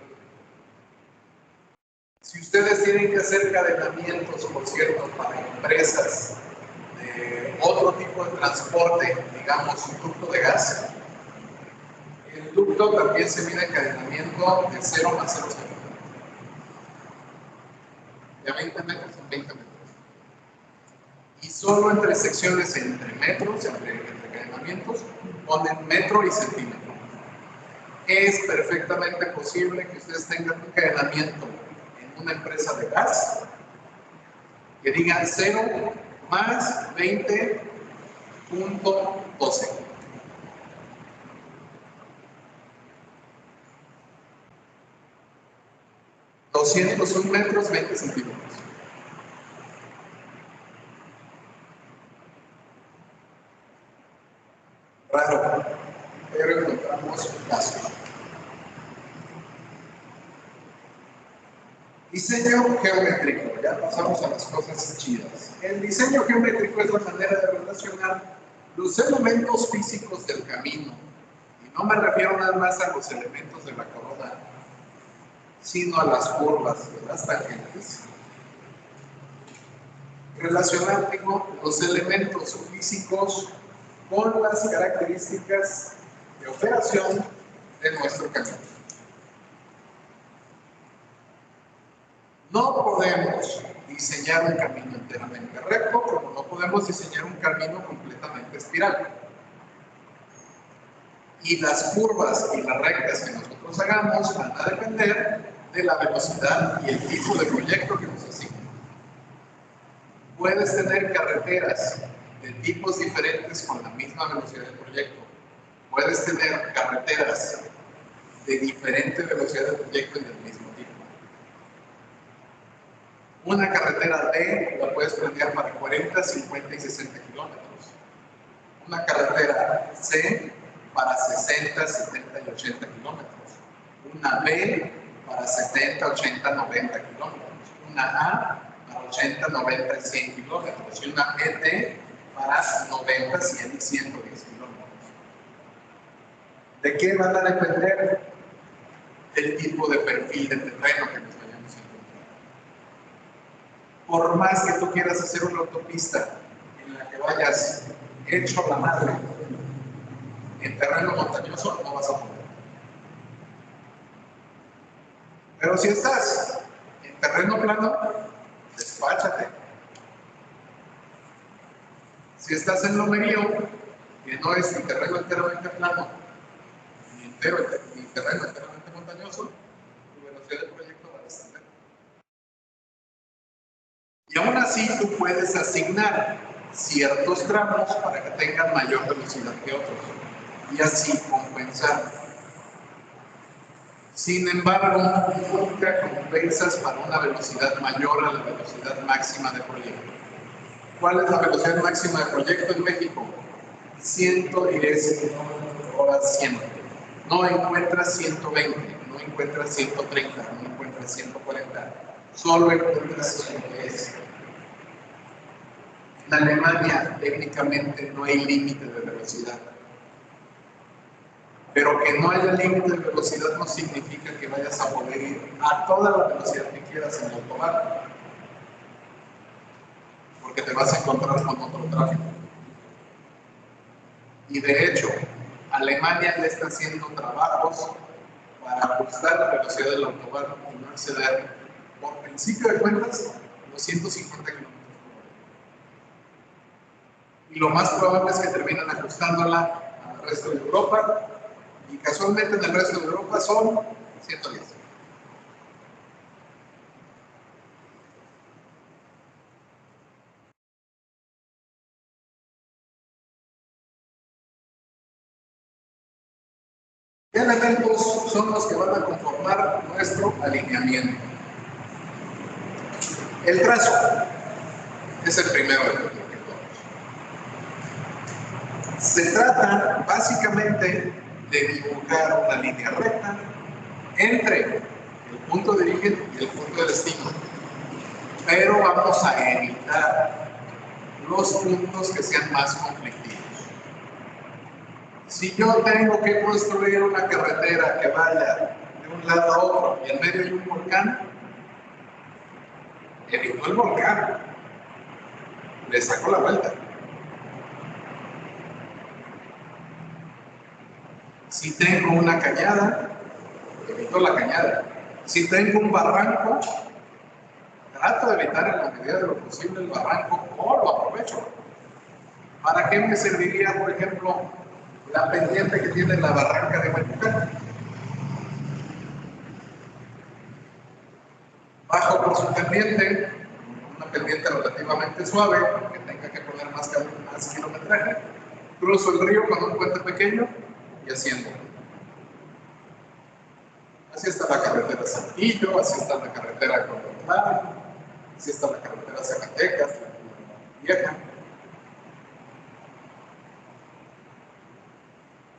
Si ustedes tienen que hacer cadenamientos, por cierto, para empresas de otro tipo de transporte, digamos un ducto de gas, el ducto también se mide encadenamiento de 0 más 0 centímetros. De 20 metros en 20 metros. Y solo entre secciones entre metros, entre encadenamientos, ponen metro y centímetro. Es perfectamente posible que ustedes tengan un encadenamiento en una empresa de gas que diga 0 más 20.12. $201 metros, 20 centímetros. Raro, pero encontramos casos. Diseño geométrico, ya pasamos a las cosas chidas. El diseño geométrico es la manera de relacionar los elementos físicos del camino. Y no me refiero nada más a los elementos de la corona, sino a las curvas de las tangentes. Relacionar, digo, los elementos físicos con las características de operación de nuestro camino. No podemos diseñar un camino enteramente recto, como no podemos diseñar un camino completamente espiral. Y las curvas y las rectas que nosotros hagamos van a depender de la velocidad y el tipo de proyecto que nos asignen. Puedes tener carreteras de tipos diferentes con la misma velocidad del proyecto. Puedes tener carreteras de diferente velocidad del proyecto y del mismo tipo. Una carretera D la puedes planear para 40, 50 y 60 kilómetros. Una carretera C para 60, 70 y 80 kilómetros. Una B para 70, 80, 90 kilómetros. Una A para 80, 90 y 100 kilómetros. Y una ET para 90, 100 y 110 kilómetros. ¿De qué van a depender? Del tipo de perfil de terreno que nos vayamos a encontrar. Por más que tú quieras hacer una autopista en la que vayas hecho la madre, en terreno montañoso no vas a poder. Pero si estás en terreno plano, despáchate. Si estás en lomerío, que no es ni terreno enteramente plano, ni terreno enteramente montañoso, tu velocidad de proyecto va a descender. Y aún así tú puedes asignar ciertos tramos para que tengan mayor velocidad que otros y así compensar. Sin embargo, nunca compensas para una velocidad mayor a la velocidad máxima de proyecto. ¿Cuál es la velocidad máxima de proyecto en México? 110 horas 100. No encuentras 120, no encuentras 130, no encuentras 140. Solo encuentras 110. En Alemania, técnicamente, no hay límite de velocidad. Pero que no haya límite de velocidad no significa que vayas a poder ir a toda la velocidad que quieras en el autobahn, porque te vas a encontrar con otro tráfico. Y de hecho, Alemania ya está haciendo trabajos para ajustar la velocidad del autobahn y no exceder, por principio de cuentas, los 150 km/h. Y lo más probable es que terminen ajustándola al resto de Europa, y casualmente en el resto de Europa son 110. ¿Qué elementos son los que van a conformar nuestro alineamiento? El trazo es el primero de todos. Se trata básicamente de dibujar una línea recta entre el punto de origen y el punto de destino. Pero vamos a evitar los puntos que sean más conflictivos. Si yo tengo que construir una carretera que vaya de un lado a otro y en medio hay un volcán, evito el volcán, le saco la vuelta. Si tengo una cañada, evito la cañada. Si tengo un barranco, trato de evitar en la medida de lo posible el barranco o lo aprovecho. ¿Para qué me serviría, por ejemplo, la pendiente que tiene la barranca de Huaypucán? Bajo por su pendiente, una pendiente relativamente suave, que tenga que poner más kilometraje, cruzo el río con un puente pequeño y haciendo. Así está la carretera Saltillo, así está la carretera Coyotlán, así está la carretera Zacatecas, la vieja.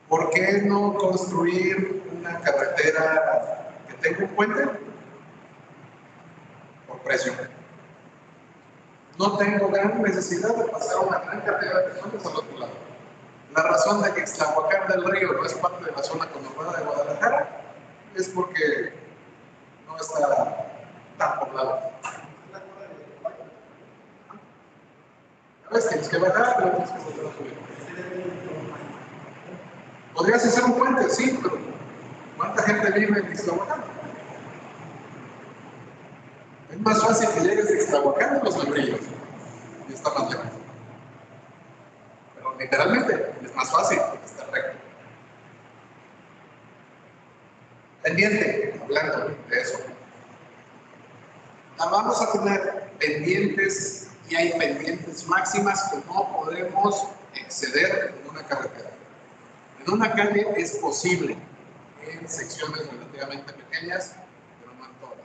¿Por qué no construir una carretera que tenga un puente? Por precio. No tengo gran necesidad de pasar una gran cantidad de personas al otro lado. La razón de que Ixtlahuacán del Río no es parte de la zona conurbada de Guadalajara es porque no está tan poblado. A veces tienes que bajar, luego tienes que volver a subir. Podrías hacer un puente, sí, pero ¿cuánta gente vive en Ixtlahuacán? Es más fácil que llegues de Ixtlahuacán a Los Membrillos y está más lejos. Pero literalmente es más fácil porque está recto. Pendiente, hablando de eso. Vamos a tener pendientes y hay pendientes máximas que no podemos exceder en una carretera. En una calle es posible, en secciones relativamente pequeñas, pero no en todas.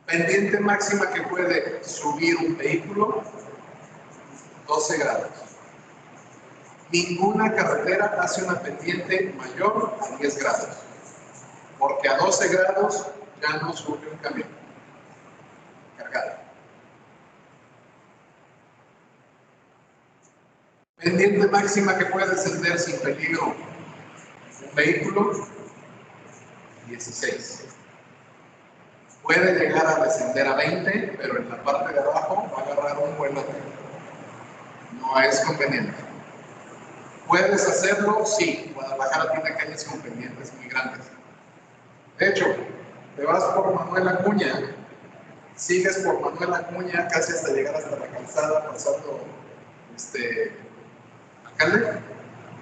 Pendiente máxima que puede subir un vehículo, 12 grados. Ninguna carretera hace una pendiente mayor a 10 grados, porque a 12 grados ya no sube un camión cargado. Pendiente máxima que puede descender sin peligro un vehículo, 16. Puede llegar a descender a 20, pero en la parte de abajo va a agarrar un vuelote. No es conveniente. ¿Puedes hacerlo? Sí. Guadalajara tiene calles con pendientes muy grandes. De hecho, te vas por Manuel Acuña, sigues por Manuel Acuña casi hasta llegar hasta la calzada, pasando Alcalde,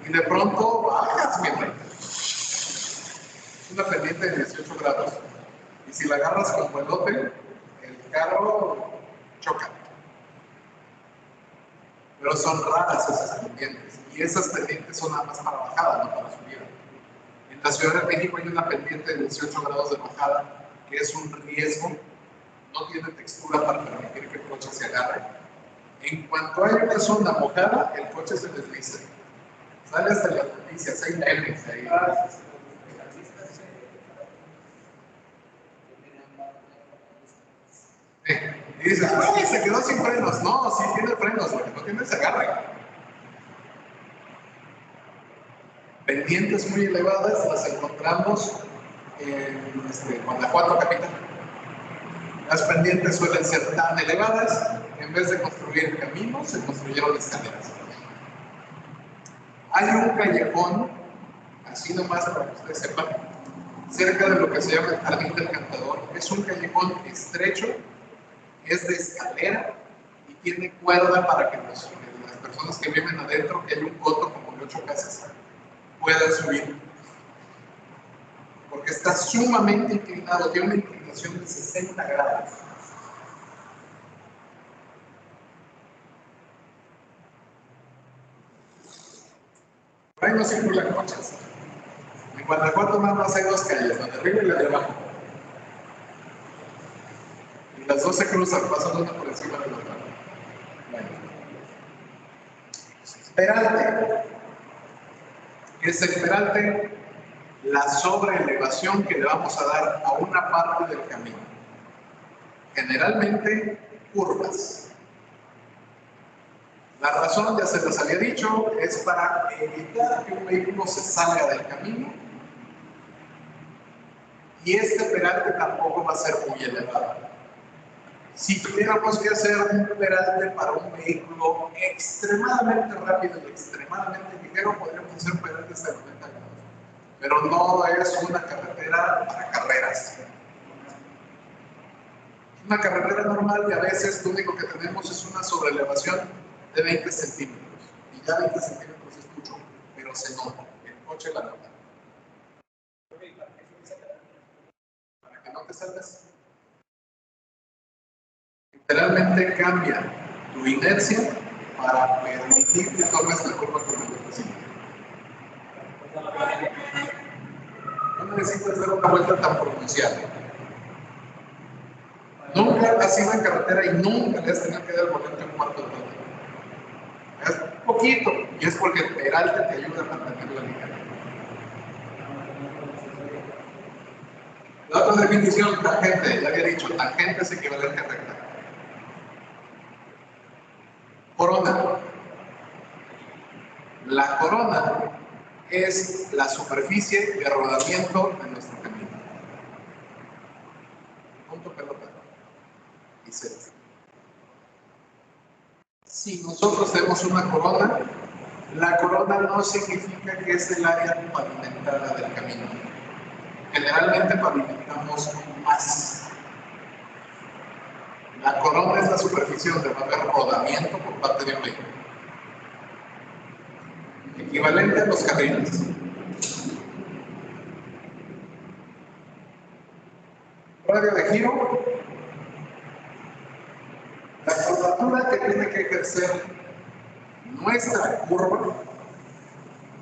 y de pronto bajas, mientras. Es una pendiente de 18 grados. Y si la agarras con vuelote, el carro choca. Pero son raras esas pendientes. Y esas pendientes son nada más para bajada, no para subida. En la Ciudad de México hay una pendiente de 18 grados de bajada, que es un riesgo. No tiene textura para permitir que el coche se agarre. En cuanto hay una zona mojada, el coche se desliza. Sale hasta las noticias, hay memes ahí. Y dices, ¡ay, se quedó sin frenos! No, sí tiene frenos, lo que no tiene es agarre. Pendientes muy elevadas las encontramos en Guanajuato capital. Las pendientes suelen ser tan elevadas, en vez de construir caminos, se construyeron escaleras. Hay un callejón, así nomás para que ustedes sepan, cerca de lo que se llama el Jardín del Cantador. Es un callejón estrecho, es de escalera y tiene cuerda para que las personas que viven adentro, que hay un coto como de 8 casas, puedan subir. Porque está sumamente inclinado, tiene una inclinación de 60 grados. Por ahí no circulan coches. En Guanajuato nada más hay 2 calles, la de arriba y la de abajo. Y las dos se cruzan, pasan una por encima de la otra. Bueno. Peralte. ¿Qué es el peralte? La sobreelevación que le vamos a dar a una parte del camino. Generalmente, curvas. La razón, ya se les había dicho, es para evitar que un vehículo se salga del camino. Y este peralte tampoco va a ser muy elevado. Si tuviéramos que hacer un peralte para un vehículo extremadamente rápido y extremadamente ligero, podríamos hacer peraltes de 90 grados. Pero no es una carretera para carreras. Una carretera normal y a veces lo único que tenemos es una sobreelevación de 20 centímetros. Y ya 20 centímetros es mucho, pero se nota. El coche la nota. Para que no te salgas. Literalmente cambia tu inercia para permitir que tomes la curva con mayor facilidad. No necesitas dar una vuelta tan pronunciada. Nunca has ido en carretera y nunca le has tenido que dar el volante un cuarto de vuelta. Es poquito, y es porque el peralte te ayuda a mantener la línea. La otra definición, tangente, ya había dicho, tangente es equivalente a recta. Corona. La corona es la superficie de rodamiento de nuestro camino. Punto pelota. Y set. Si nosotros tenemos una corona, la corona no significa que es el área pavimentada del camino. Generalmente pavimentamos más. La corona es la superficie donde va a haber rodamiento por parte de un vehículo. Equivalente a los carriles. Radio de giro. La curvatura que tiene que ejercer nuestra curva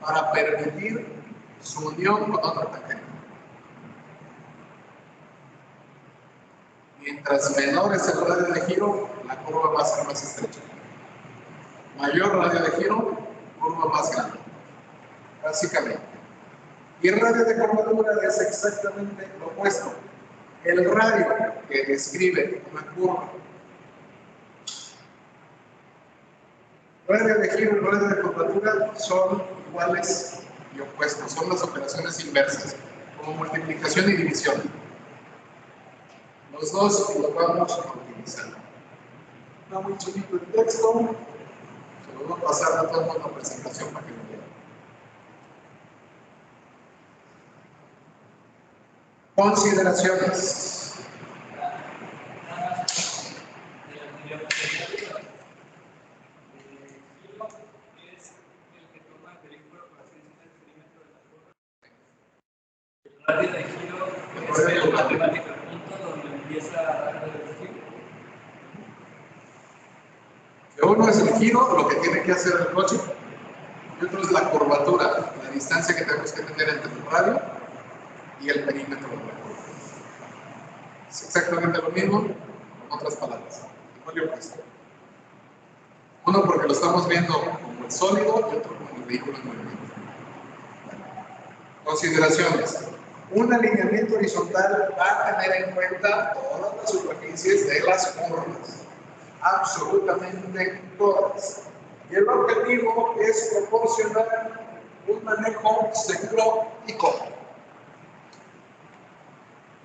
para permitir su unión con otra tangente. Mientras menor es el radio de giro, la curva va a ser más estrecha. Mayor radio de giro, curva más grande. Básicamente. Y el radio de curvatura es exactamente lo opuesto. El radio que describe una curva. Radio de giro y radio de curvatura son iguales y opuestos. Son las operaciones inversas, como multiplicación y división. Los dos los vamos a utilizar. Está muy chiquito el texto. Se lo voy a pasar a todos la presentación para que lo vean. Consideraciones. El radio de giro es el matemático punto donde empieza a dar el giro. Uno es el giro, lo que tiene que hacer el coche, y otro es la curvatura, la distancia que tenemos que tener entre el radio y el perímetro de la curva. Es exactamente lo mismo, con otras palabras. Igual y opuesto. Uno porque lo estamos viendo como el sólido y otro como el vehículo en movimiento. Consideraciones. Un alineamiento horizontal va a tener en cuenta todas las superficies de las curvas. Absolutamente todas. Y el objetivo es proporcionar un manejo seguro y cómodo.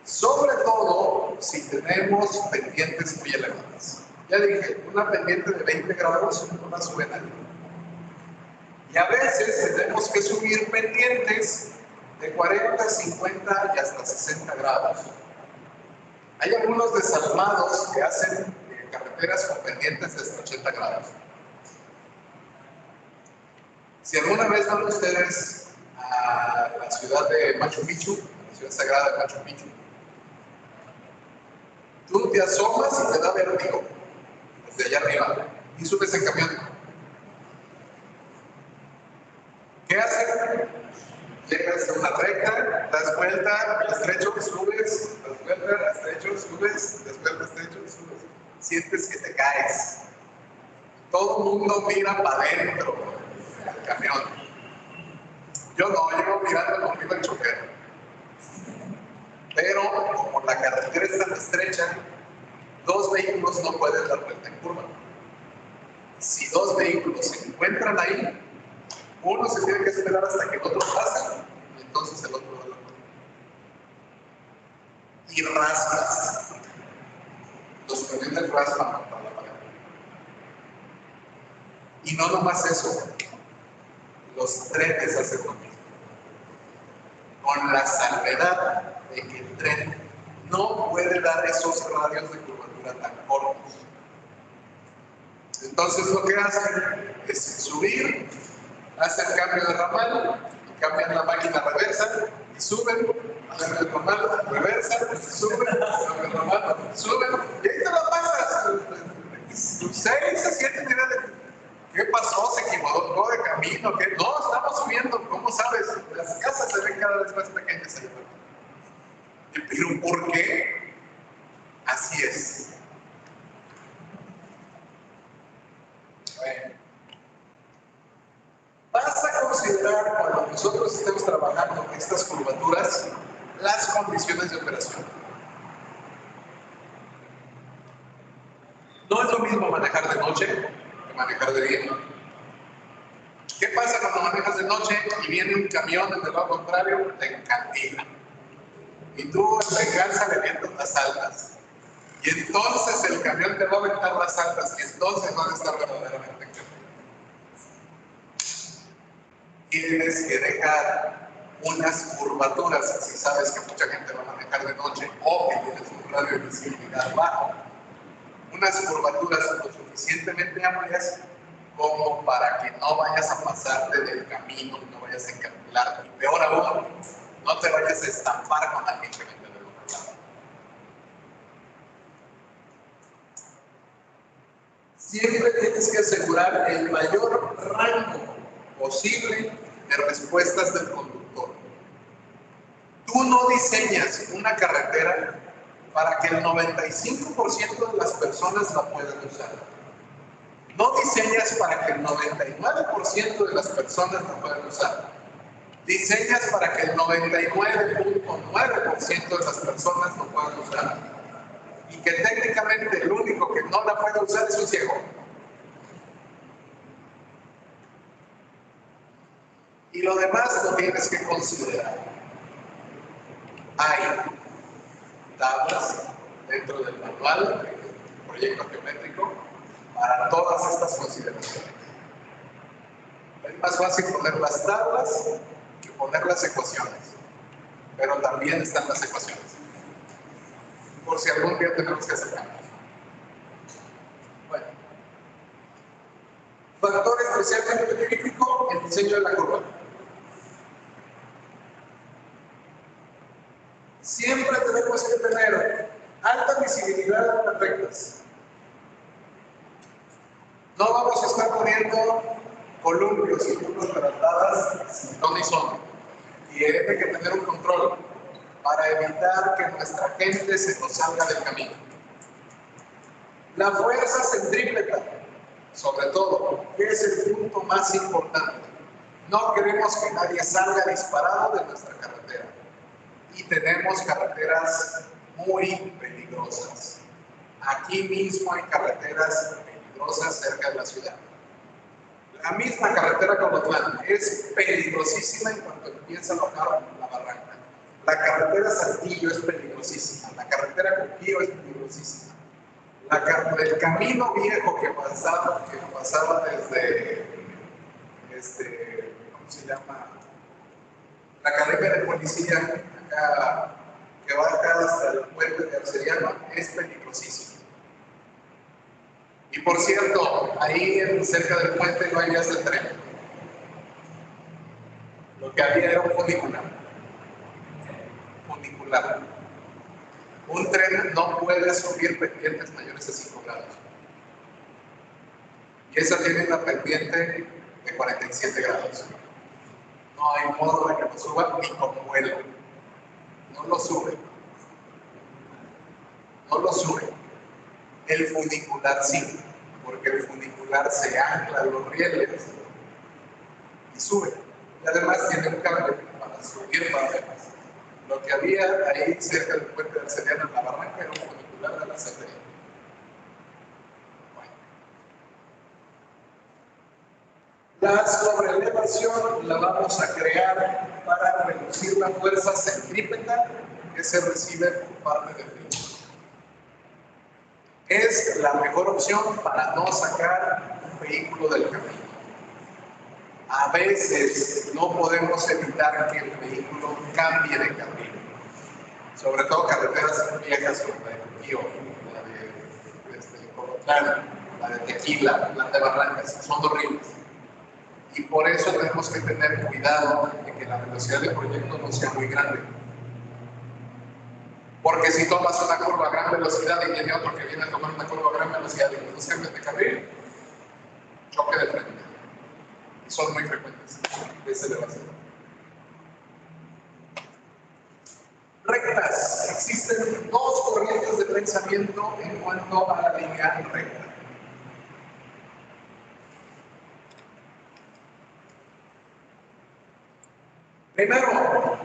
Sobre todo si tenemos pendientes muy elevadas. Ya dije, una pendiente de 20 grados no la sube nadie. Y a veces tenemos que subir pendientes de 40, 50 y hasta 60 grados. Hay algunos desalmados que hacen carreteras con pendientes de hasta 80 grados. Si alguna vez van ustedes a la ciudad de Machu Picchu, la ciudad sagrada de Machu Picchu, tú te asomas y te da vértigo desde allá arriba y subes en camión. ¿Qué hacen? Llegas a una recta, das vuelta, al estrecho, subes, das vuelta, al estrecho, subes. subes, después del techo y subes, sientes que te caes. Todo el mundo mira para adentro del camión. Yo no, llevo mirando conmigo el chofer. Pero como la carretera es tan estrecha, dos vehículos no pueden dar vuelta en curva. Si dos vehículos se encuentran ahí, uno se tiene que esperar hasta que el otro pase y entonces el otro da la vuelta. Y raspas. Los camiones raspan contra la pared. Y no nomás eso, los trenes hacen lo mismo. Con la salvedad de que el tren no puede dar esos radios de curvatura tan cortos. Entonces lo que hacen es subir, hacen cambio de ramal, cambian la máquina reversa y suben, cambio de ramal, reversa, suben, cambio de ramal, suben, y ahí te la pasas. 6 a 7 niveles. ¿Qué pasó? ¿Se equivocó de camino? ¿Qué? No, estamos subiendo. ¿Cómo sabes? Las casas se ven cada vez más pequeñas ahí. ¿Pero por qué? Así es. Bueno. Vas a considerar cuando nosotros estemos trabajando en estas curvaturas las condiciones de operación. No es lo mismo manejar de noche que manejar de día. ¿Qué pasa cuando manejas de noche y viene un camión desde el lado contrario? Te encantina. Y tú en venganza le vientas las altas. Y entonces el camión te va a aventar las altas y entonces van a estar verdaderamente en cambio. Tienes que dejar unas curvaturas, si sabes que mucha gente va a manejar de noche o que tienes un radio de visibilidad bajo, unas curvaturas lo suficientemente amplias como para que no vayas a pasarte del camino, no vayas a encarrilar, y peor aún, no te vayas a estampar con alguien que vende del otro lado. Siempre tienes que asegurar el mayor rango posible de respuestas del conductor. Tú no diseñas una carretera para que el 95% de las personas la puedan usar. No diseñas para que el 99% de las personas la puedan usar. Diseñas para que el 99.9% de las personas lo puedan usar. Y que técnicamente el único que no la puede usar es un ciego. Y lo demás lo tienes que considerar. Hay tablas dentro del manual del proyecto geométrico para todas estas consideraciones. Es más fácil poner las tablas que poner las ecuaciones, pero también están las ecuaciones, por si algún día tenemos que hacer cambios. Bueno, factor especialmente crítico, el diseño de la curva. Siempre tenemos que tener alta visibilidad en las rectas. No vamos a estar poniendo columpios y curvas levantadas sin ton y son. Tiene que tener un control para evitar que nuestra gente se nos salga del camino. La fuerza centrípeta, sobre todo, que es el punto más importante. No queremos que nadie salga disparado de nuestra carretera. Y tenemos carreteras muy peligrosas. Aquí mismo hay carreteras peligrosas cerca de la ciudad. La misma carretera Colotlán es peligrosísima en cuanto empieza a bajar la barranca. La carretera Saltillo es peligrosísima. La carretera Coquillo es peligrosísima. El camino viejo que pasaba desde, ¿cómo se llama? La academia de policía, acá, que va acá hasta el puente de Arcediano, es peligrosísimo. Y por cierto, ahí cerca del puente no hay vías de tren. Lo que había era un funicular. Un tren no puede subir pendientes mayores a 5 grados. Y esa tiene una pendiente de 47 grados. No hay modo de que lo suba ni con vuelo. No lo sube. no lo sube. El funicular sí, porque el funicular se ancla a los rieles y sube. Y además tiene un cable para subir para atrás. Lo que había ahí cerca del puente del Seriano en la barranca era un funicular de la CFE. La sobrelevación la vamos a crear para reducir la fuerza centrípeta que se recibe por parte del vehículo. Es la mejor opción para no sacar un vehículo del camino. A veces no podemos evitar que el vehículo cambie de camino, sobre todo carreteras viejas como la de Tío, la de Colotlán, la de Tequila, la de Barrancas, son horribles. Y por eso tenemos que tener cuidado de que la velocidad del proyecto no sea muy grande. Porque si tomas una curva a gran velocidad y viene otro que viene a tomar una curva a gran velocidad y los dos cambian de carril, choque de frente. Y son muy frecuentes. Ese le va a ser. Rectas. Existen dos corrientes de pensamiento en cuanto a la línea recta. Primero,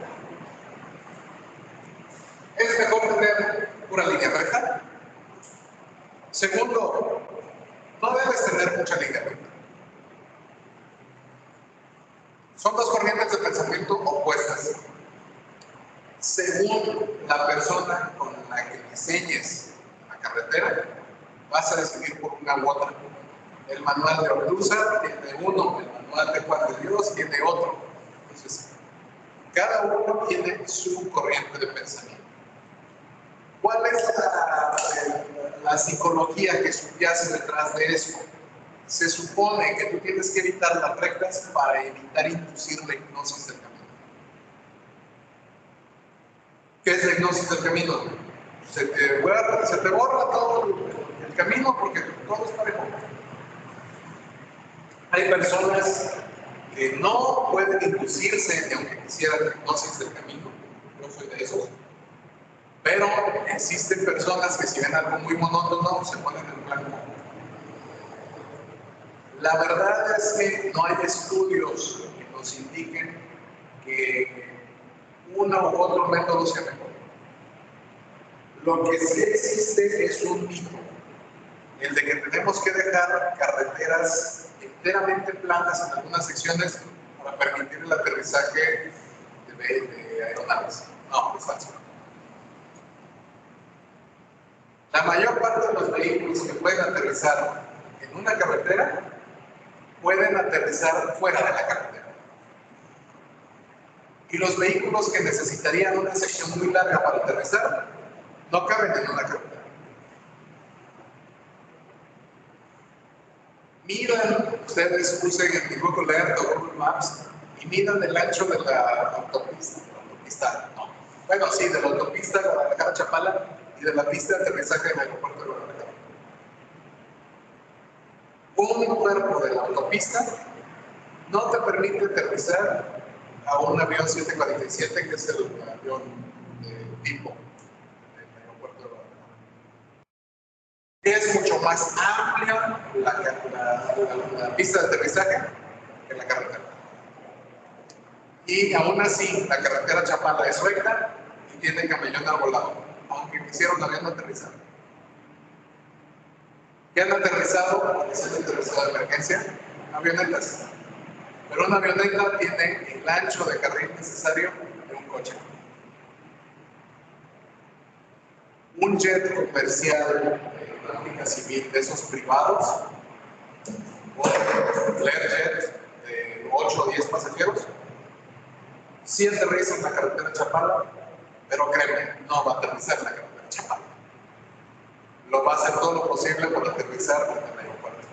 es mejor tener una línea recta. Segundo, no debes tener mucha línea recta. Son dos corrientes de pensamiento opuestas. Según la persona con la que diseñes la carretera, vas a decidir por una u otra. El manual de Ortúzar tiene uno, el manual de Juan de Dios tiene otro. Entonces, cada uno tiene su corriente de pensamiento. ¿Cuál es la psicología que subyace detrás de eso? Se supone que tú tienes que evitar las rectas para evitar inducir la hipnosis del camino. ¿Qué es la hipnosis del camino? Se te borra todo el camino porque todo es parejo. Hay personas que no pueden inducirse ni aunque quisieran la hipnosis del camino. Yo soy de esos. Pero existen personas que si ven algo muy monótono se ponen en blanco. La verdad es que no hay estudios que nos indiquen que uno u otro método sea mejor. Lo que sí existe es un mito, el de que tenemos que dejar carreteras enteramente planas en algunas secciones para permitir el aterrizaje de aeronaves. No, es falso. La mayor parte de los vehículos que pueden aterrizar en una carretera pueden aterrizar fuera de la carretera. Y los vehículos que necesitarían una sección muy larga para aterrizar no caben en una carretera. Midan, ustedes usen en Google Earth o Google Maps y midan el ancho de la autopista, no. Bueno, sí, de la autopista Guadalajara-Chapala y de la pista de aterrizaje del aeropuerto de Guadalajara. Un cuerpo de la autopista no te permite aterrizar a un avión 747, que es el avión tipo del aeropuerto de Guadalajara. Es mucho más amplia la pista de aterrizaje que la carretera. Y aún así, la carretera Chapala es recta y tiene camellón arbolado, aunque quisiera un avión aterrizar. ¿Qué han aterrizado? Es el aterrizado de emergencia, avionetas. Pero una avioneta tiene el ancho de carril necesario de un coche. Un jet comercial de náutica civil de esos privados, un Learjet de 8 o 10 pasajeros, sí aterriza en la carretera Chapala, pero créeme, no va a aterrizar en la carretera Chapala. Lo va a hacer todo lo posible por aterrizar en el aeropuerto.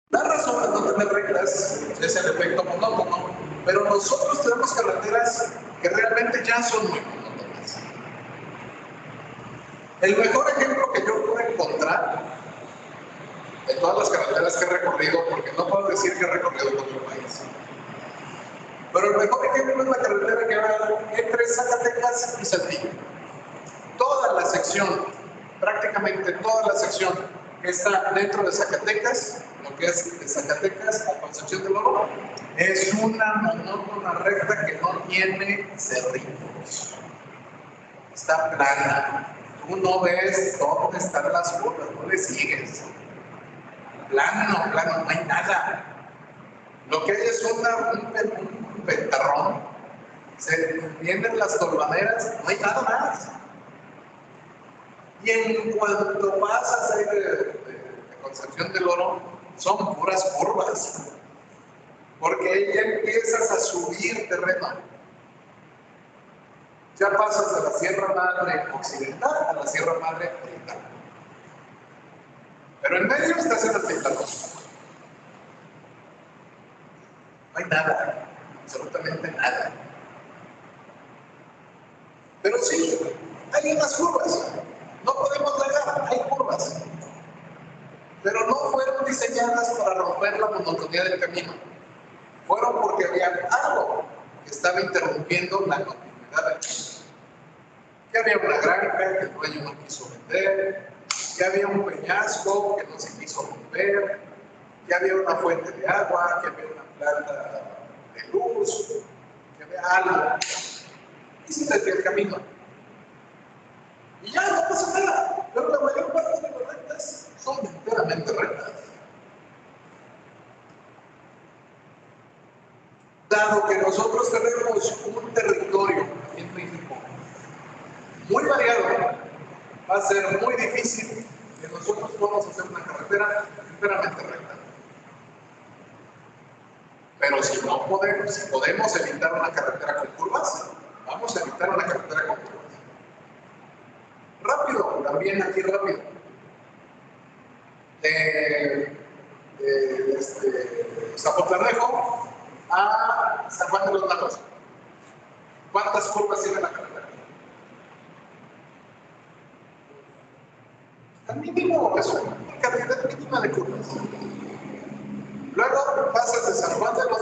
La razón de no tener reglas es el efecto monótono, pero nosotros tenemos carreteras que realmente ya son muy monótonas. El mejor ejemplo que yo puedo encontrar de todas las carreteras que he recorrido, porque no puedo decir que he recorrido todo el país. Pero el mejor ejemplo es la carretera que va entre Zacatecas y Saltillo. Toda la sección, prácticamente toda la sección que está dentro de Zacatecas, lo que es de Zacatecas a Concepción del Oro, es una monótona recta que no tiene cerritos. Está plana. Tú no ves dónde están las curvas, no le sigues. Plano, no hay nada. Lo que hay es un pentarrón. Se vienen las tolvaneras, no hay nada más. Y en cuanto pasas ahí de Concepción del Oro, son puras curvas. Porque ahí ya empiezas a subir terreno. Ya pasas de la Sierra Madre Occidental a la Sierra Madre Oriental. Pero en medio estás en el Pentarrón. No hay nada, absolutamente nada. Pero sí, hay unas curvas. No podemos negar, hay curvas. Pero no fueron diseñadas para romper la monotonía del camino. Fueron porque había algo que estaba interrumpiendo la continuidad del camino. Que había una granja que el dueño no quiso vender, que había un peñasco que no se quiso romper, que había una fuente de agua, que había una planta de luz, que había algo. Y se desvió el camino. Y ya no pasa nada. Pero la mayor parte de las rectas son enteramente rectas. Dado que nosotros tenemos un territorio en México muy variado, va a ser muy difícil que nosotros podamos hacer una carretera enteramente recta. Pero si no podemos, si podemos evitar una carretera con curvas, vamos a evitar una carretera con curvas. Rápido, también aquí rápido. De Zapotlanejo a San Juan de los Lagos. ¿Cuántas curvas tiene la carretera? Al mínimo, es una cantidad mínima de curvas. Luego pasas de San Juan de los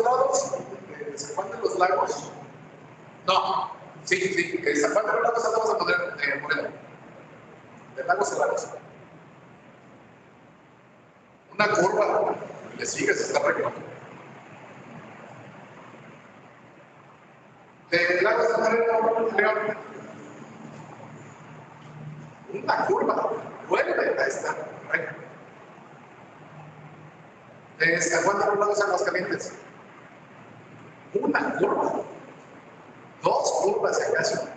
Lagos. No, sí, de San Juan de los Lagos vamos a poner Moreno. De Lagos a Lagos. Una curva, le sigues, está recto. De Lagos a Moreno, León. Una curva, vuelve a estar recto. De San Juan de los Lagos a Aguascalientes. Una curva. Dos curvas, si acaso.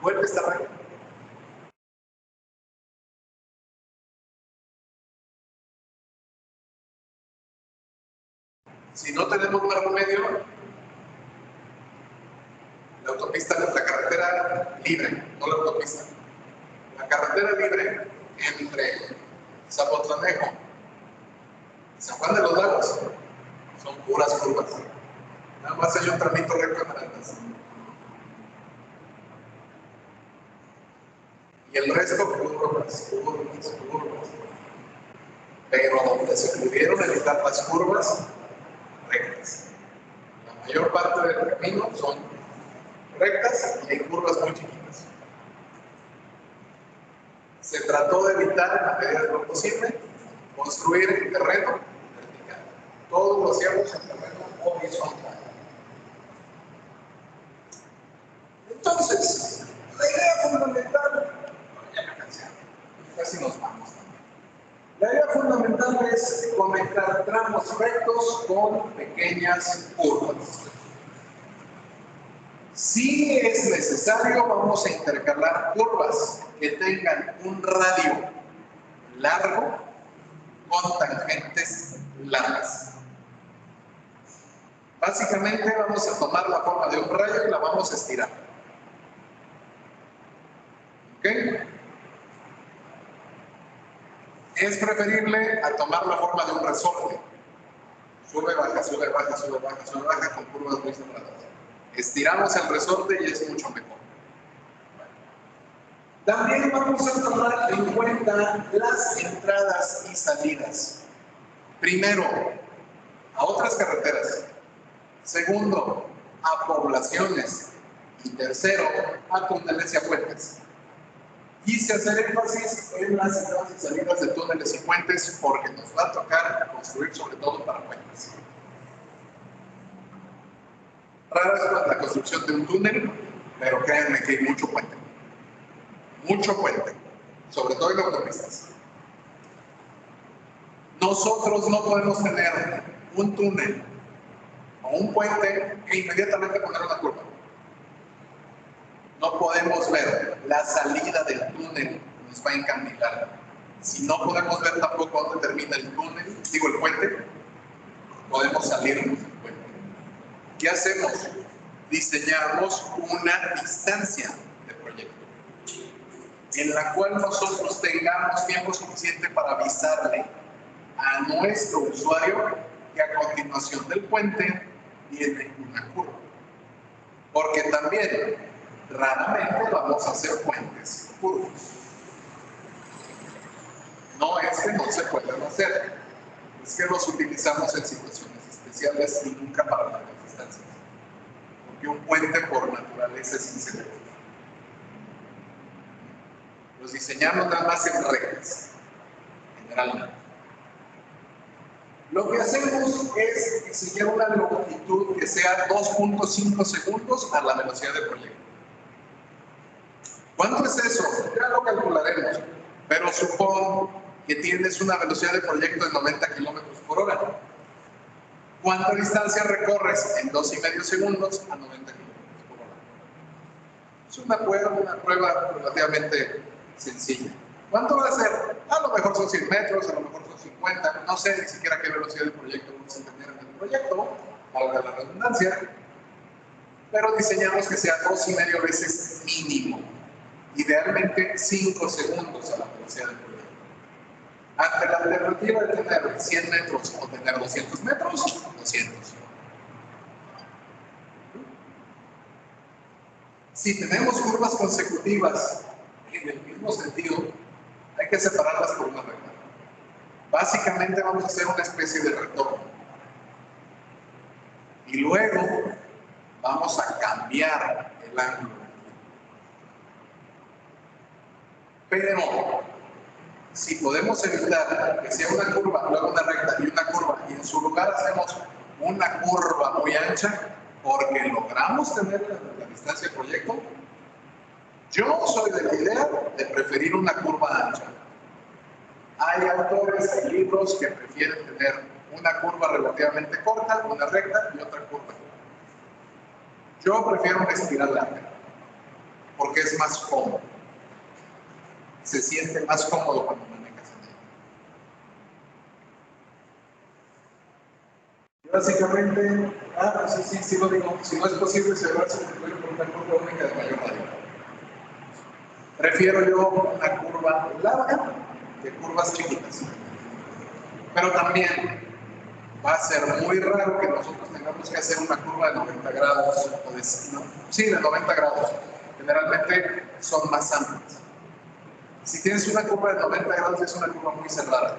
Vuelve a estar recto. Si no tenemos largo medio, la autopista es la carretera libre, no la autopista. La carretera libre entre Zapotlanejo y San Juan de los Lagos son puras curvas. Nada más hay un tramito recto en adelante. Y el resto curvas. Pero donde se pudieron evitar las curvas, rectas. La mayor parte del camino son rectas y hay curvas muy chiquitas. Se trató de evitar, en la medida de lo posible, construir en terreno vertical. Todo lo hacíamos en terreno horizontal. Entonces, la idea fundamental, ya me cansé, casi nos vamos. La idea fundamental es conectar tramos rectos con pequeñas curvas. Si es necesario, vamos a intercalar curvas que tengan un radio largo con tangentes largas. Básicamente vamos a tomar la forma de un rayo y la vamos a estirar. ¿Ok? Es preferible a tomar la forma de un resorte. Sube, baja, sube, baja, sube, baja, sube, baja, con curvas muy separadas. Estiramos el resorte y es mucho mejor. También vamos a tomar en cuenta las entradas y salidas. primero, a otras carreteras. Segundo, a poblaciones. Y tercero, a túneles y a puentes. Quise hacer énfasis en las entradas y salidas de túneles y puentes porque nos va a tocar construir sobre todo para puentes. Rara es la construcción de un túnel, pero créanme que hay mucho puente. Mucho puente, sobre todo en autopistas. Nosotros no podemos tener un túnel o un puente e inmediatamente poner una curva. No podemos ver la salida del túnel, nos va a encandilar. Si no podemos ver tampoco dónde termina el túnel, digo el puente, podemos salirnos del puente. ¿Qué hacemos? Diseñamos una distancia de proyecto en la cual nosotros tengamos tiempo suficiente para avisarle a nuestro usuario que a continuación del puente viene una curva. Porque también raramente vamos a hacer puentes curvos. No es que no se puedan hacer, es que los utilizamos en situaciones especiales y nunca para largas distancias. Porque un puente por naturaleza es inseguro. Los diseñamos nada más en rectas, generalmente. Lo que hacemos es diseñar una longitud que sea 2.5 segundos a la velocidad del proyecto. ¿Cuánto es eso? Ya lo calcularemos, pero supón que tienes una velocidad de proyecto de 90 kilómetros por hora. ¿Cuánta distancia recorres en 2,5 segundos a 90 kilómetros por hora? Es una prueba relativamente sencilla. ¿Cuánto va a ser? A lo mejor son 100 metros, a lo mejor son 50, no sé ni siquiera qué velocidad de proyecto vamos a tener en el proyecto, valga la redundancia, pero diseñamos que sea 2,5 veces mínimo. Idealmente 5 segundos a la velocidad del proyecto. Ante la alternativa de tener 100 metros o tener 200 metros, 200. Si tenemos curvas consecutivas en el mismo sentido, hay que separarlas por una recta. Básicamente vamos a hacer una especie de retorno. Y luego vamos a cambiar el ángulo. Pero si podemos evitar que sea una curva, luego una recta y una curva, y en su lugar hacemos una curva muy ancha, porque logramos tener la distancia de proyecto, yo soy de la idea de preferir una curva ancha. Hay autores, hay libros que prefieren tener una curva relativamente corta, una recta y otra curva. Yo prefiero una espiral larga, porque es más cómodo. Se siente más cómodo cuando manejas en ella. Básicamente, sí lo digo, si no es posible cerrarse por una curva única de mayor radio. Prefiero yo una curva larga que curvas chiquitas. Pero también va a ser muy raro que nosotros tengamos que hacer una curva de 90 grados, de 90 grados. Generalmente son más amplias. Si tienes una curva de 90 grados, es una curva muy cerrada.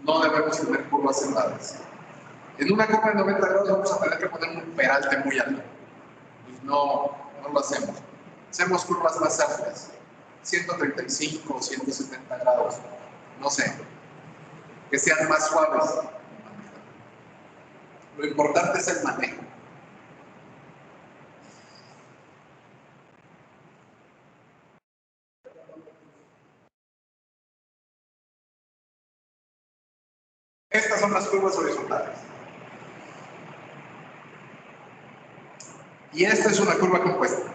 No debemos tener curvas cerradas. En una curva de 90 grados vamos a tener que poner un peralte muy alto. Y no lo hacemos. Hacemos curvas más amplias. 135, 170 grados. No sé. Que sean más suaves. Lo importante es el manejo. Estas son las curvas horizontales. Y esta es una curva compuesta.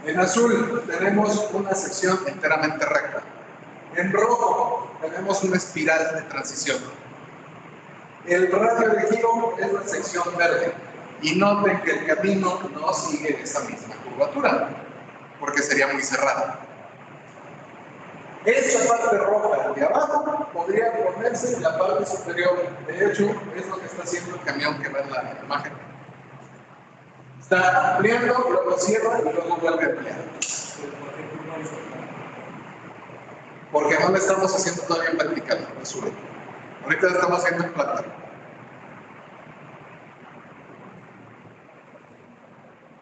En azul tenemos una sección enteramente recta. En rojo tenemos una espiral de transición. El radio de giro es la sección verde. Y noten que el camino no sigue esa misma curvatura, porque sería muy cerrada. Esta parte roja de abajo podría ponerse en la parte superior. De hecho, es lo que está haciendo el camión que va en la imagen. Está ampliando, luego cierra y luego vuelve a ampliar. porque no la estamos haciendo todavía en vertical, no sube. Ahorita la estamos haciendo en planta.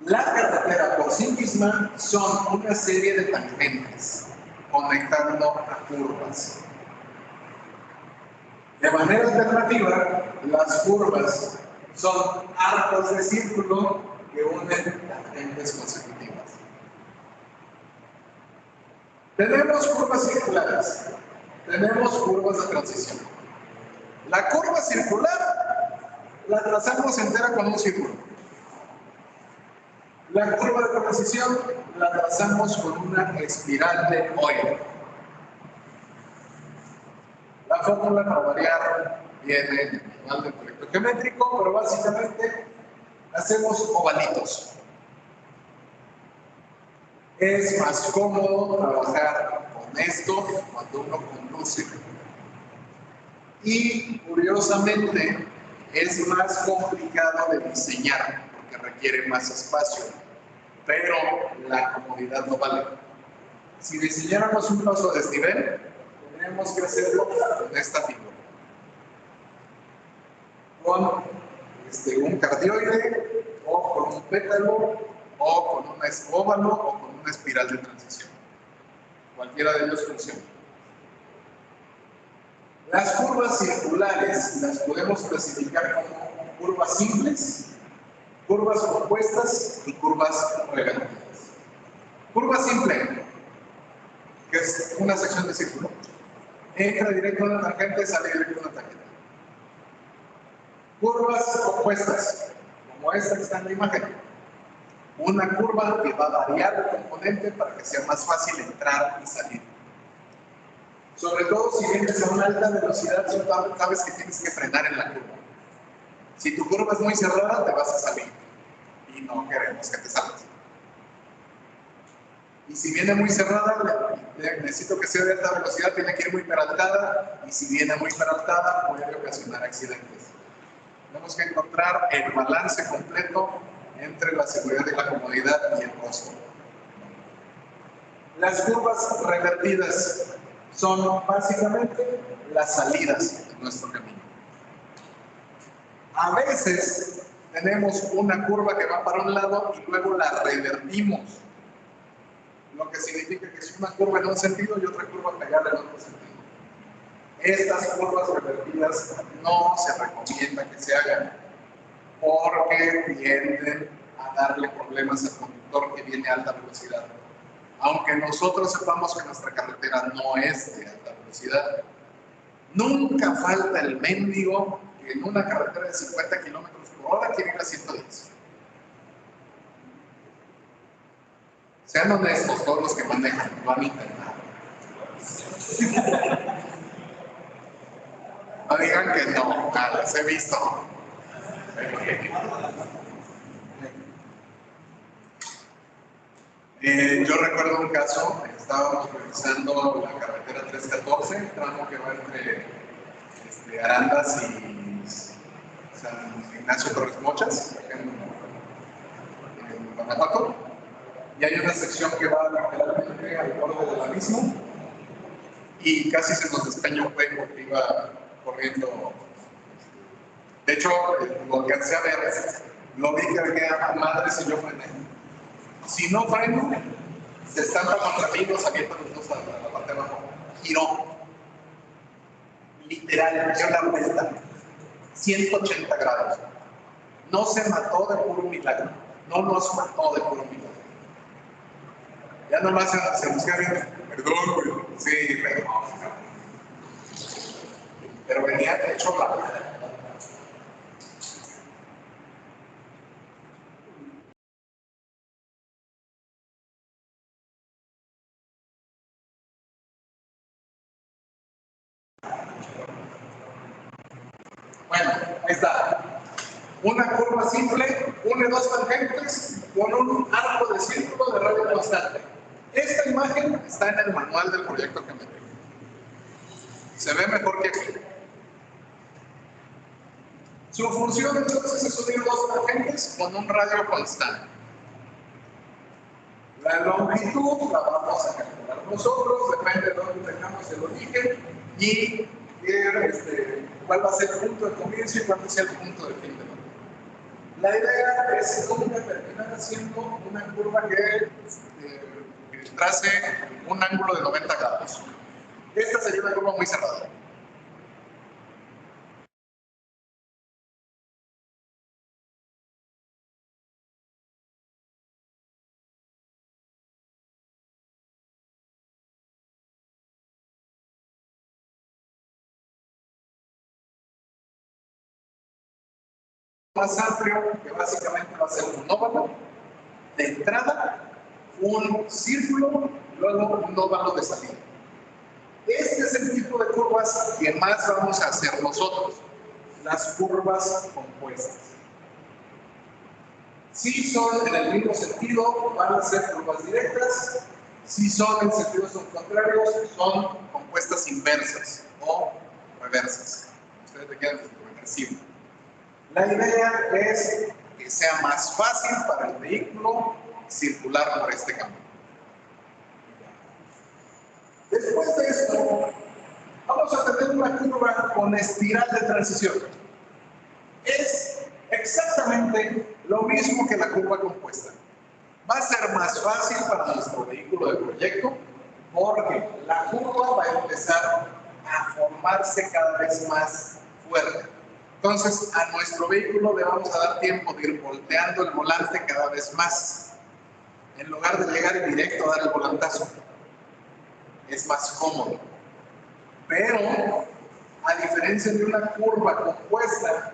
La carretera por sí misma son una serie de tangentes conectando a curvas. De manera alternativa, las curvas son arcos de círculo que unen tangentes consecutivas. Tenemos curvas circulares, tenemos curvas de transición. La curva circular la trazamos entera con un círculo. La curva de transición la trazamos con una espiral de Euler. La fórmula para variar viene en el manual del proyecto geométrico, pero básicamente hacemos ovalitos. Es más cómodo trabajar con esto cuando uno conduce. Y curiosamente es más complicado de diseñar porque requiere más espacio, pero la comodidad no vale. Si diseñáramos un paso de desnivel, tendríamos que hacerlo con esta figura. Con un cardioide, o con un pétalo, o con un óvalo, o con una espiral de transición. Cualquiera de ellos funciona. Las curvas circulares las podemos clasificar como curvas simples, curvas compuestas y curvas revertidas. Curva simple, que es una sección de círculo. Entra directo a una tangente, sale directo a una tangente. Curvas compuestas, como esta que está en la imagen. Una curva que va a variar el componente para que sea más fácil entrar y salir. Sobre todo si vienes a una alta velocidad, sabes que tienes que frenar en la curva. Si tu curva es muy cerrada, te vas a salir. Y no queremos que te salgas. Y si viene muy cerrada, necesito que sea de alta velocidad, tiene que ir muy peraltada. Y si viene muy peraltada, puede ocasionar accidentes. Tenemos que encontrar el balance completo entre la seguridad y la comodidad y el costo. Las curvas revertidas son básicamente las salidas de nuestro camino. A veces tenemos una curva que va para un lado y luego la revertimos, lo que significa que es una curva en un sentido y otra curva pegada en otro sentido. Estas curvas revertidas no se recomienda que se hagan porque tienden a darle problemas al conductor que viene a alta velocidad. Aunque nosotros sepamos que nuestra carretera no es de alta velocidad, nunca falta el mendigo que en una carretera de 50 kilómetros por hora quiere ir a 110. Sean honestos todos los que manejan, lo han intentado. No digan que no, las he visto. Yo recuerdo un caso, estábamos revisando la carretera 314, el tramo que va entre Arandas y San Ignacio Torres Mochas, en Guanajuato, y hay una sección que va lateralmente al borde del abismo y casi se nos despeñó un hueco que iba corriendo. De hecho, lo alcancé a ver, lo vi que venía a madres y yo frené. Si no freno, se estampa contra mí, nos avientan los dos a la parte de abajo. Giró. Literal, dio la vuelta. 180 grados. No se mató de puro milagro. No nos mató de puro milagro. Ya nomás se nos queda viendo. Perdón, güey. Sí, perdón. Pero venía hecho la vuelta. Bueno, ahí está. Una curva simple, une dos tangentes con un arco de círculo de radio constante. Esta imagen está en el manual del proyecto geométrico. Se ve mejor que aquí. Su función entonces es unir dos tangentes con un radio constante. La longitud la vamos a calcular nosotros, depende de dónde tengamos el origen y cuál va a ser el punto de comienzo y cuál va a ser el punto de fin de la idea es nunca terminar haciendo una curva que trace un ángulo de 90 grados. Esta sería una curva muy cerrada. Más amplio, que básicamente va a ser un óvalo de entrada, un círculo, luego un óvalo de salida. Este es el tipo de curvas que más vamos a hacer nosotros, las curvas compuestas. Si son en el mismo sentido, van a ser curvas directas. Si son en sentidos contrarios, son compuestas inversas o reversas. Ustedes le quedan reversivo. La idea es que sea más fácil para el vehículo circular por este camino. Después de esto, vamos a tener una curva con espiral de transición. Es exactamente lo mismo que la curva compuesta. Va a ser más fácil para nuestro vehículo de proyecto porque la curva va a empezar a formarse cada vez más fuerte. Entonces, a nuestro vehículo le vamos a dar tiempo de ir volteando el volante cada vez más, en lugar de llegar directo a dar el volantazo. Es más cómodo. Pero, a diferencia de una curva compuesta,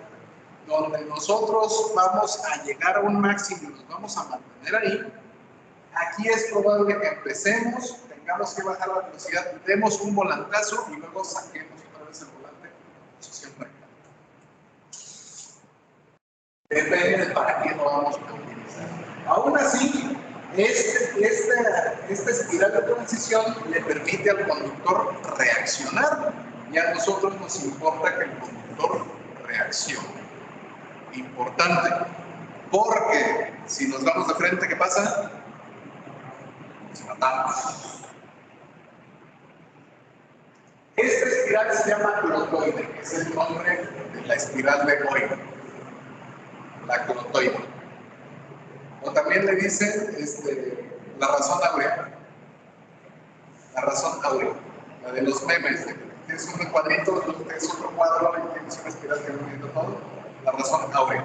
donde nosotros vamos a llegar a un máximo y nos vamos a mantener ahí, aquí es probable que empecemos, tengamos que bajar la velocidad, demos un volantazo y luego saquemos otra vez el volante en posición recta. Depende de para qué lo vamos a utilizar. Aún así, esta espiral de transición le permite al conductor reaccionar y a nosotros nos importa que el conductor reaccione. Importante, porque si nos vamos de frente, ¿qué pasa? Nos matamos. Esta espiral se llama clotoide, que es el nombre de la espiral de Euler. La clotoide. O también le dicen la razón áurea. La razón áurea. La de los memes. Tienes un cuadrito, tienes otro cuadro y tienes una espiral que va uniendo todo. La razón áurea.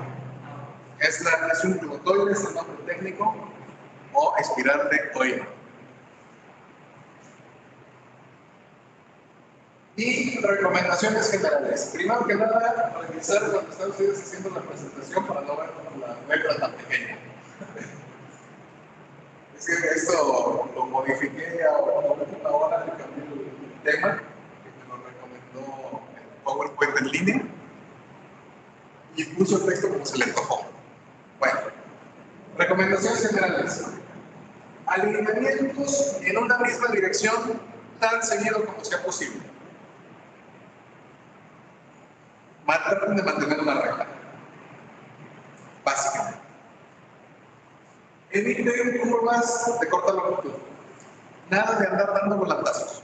Es un clotoide, es el nombre técnico, o espiral de Euler. Y recomendaciones generales. Primero que nada, revisar cuando están ustedes haciendo la presentación para no ver la letra tan pequeña. Es que esto lo modifiqué a una hora, le cambié el tema, que me lo recomendó el PowerPoint en línea, y puso el texto como se le tocó. Bueno, recomendaciones generales. Alineamientos en una misma dirección tan seguido como sea posible. Traten de mantener una regla. Básicamente. Eviten curvas de corta longitud. Nada de andar dando volantazos.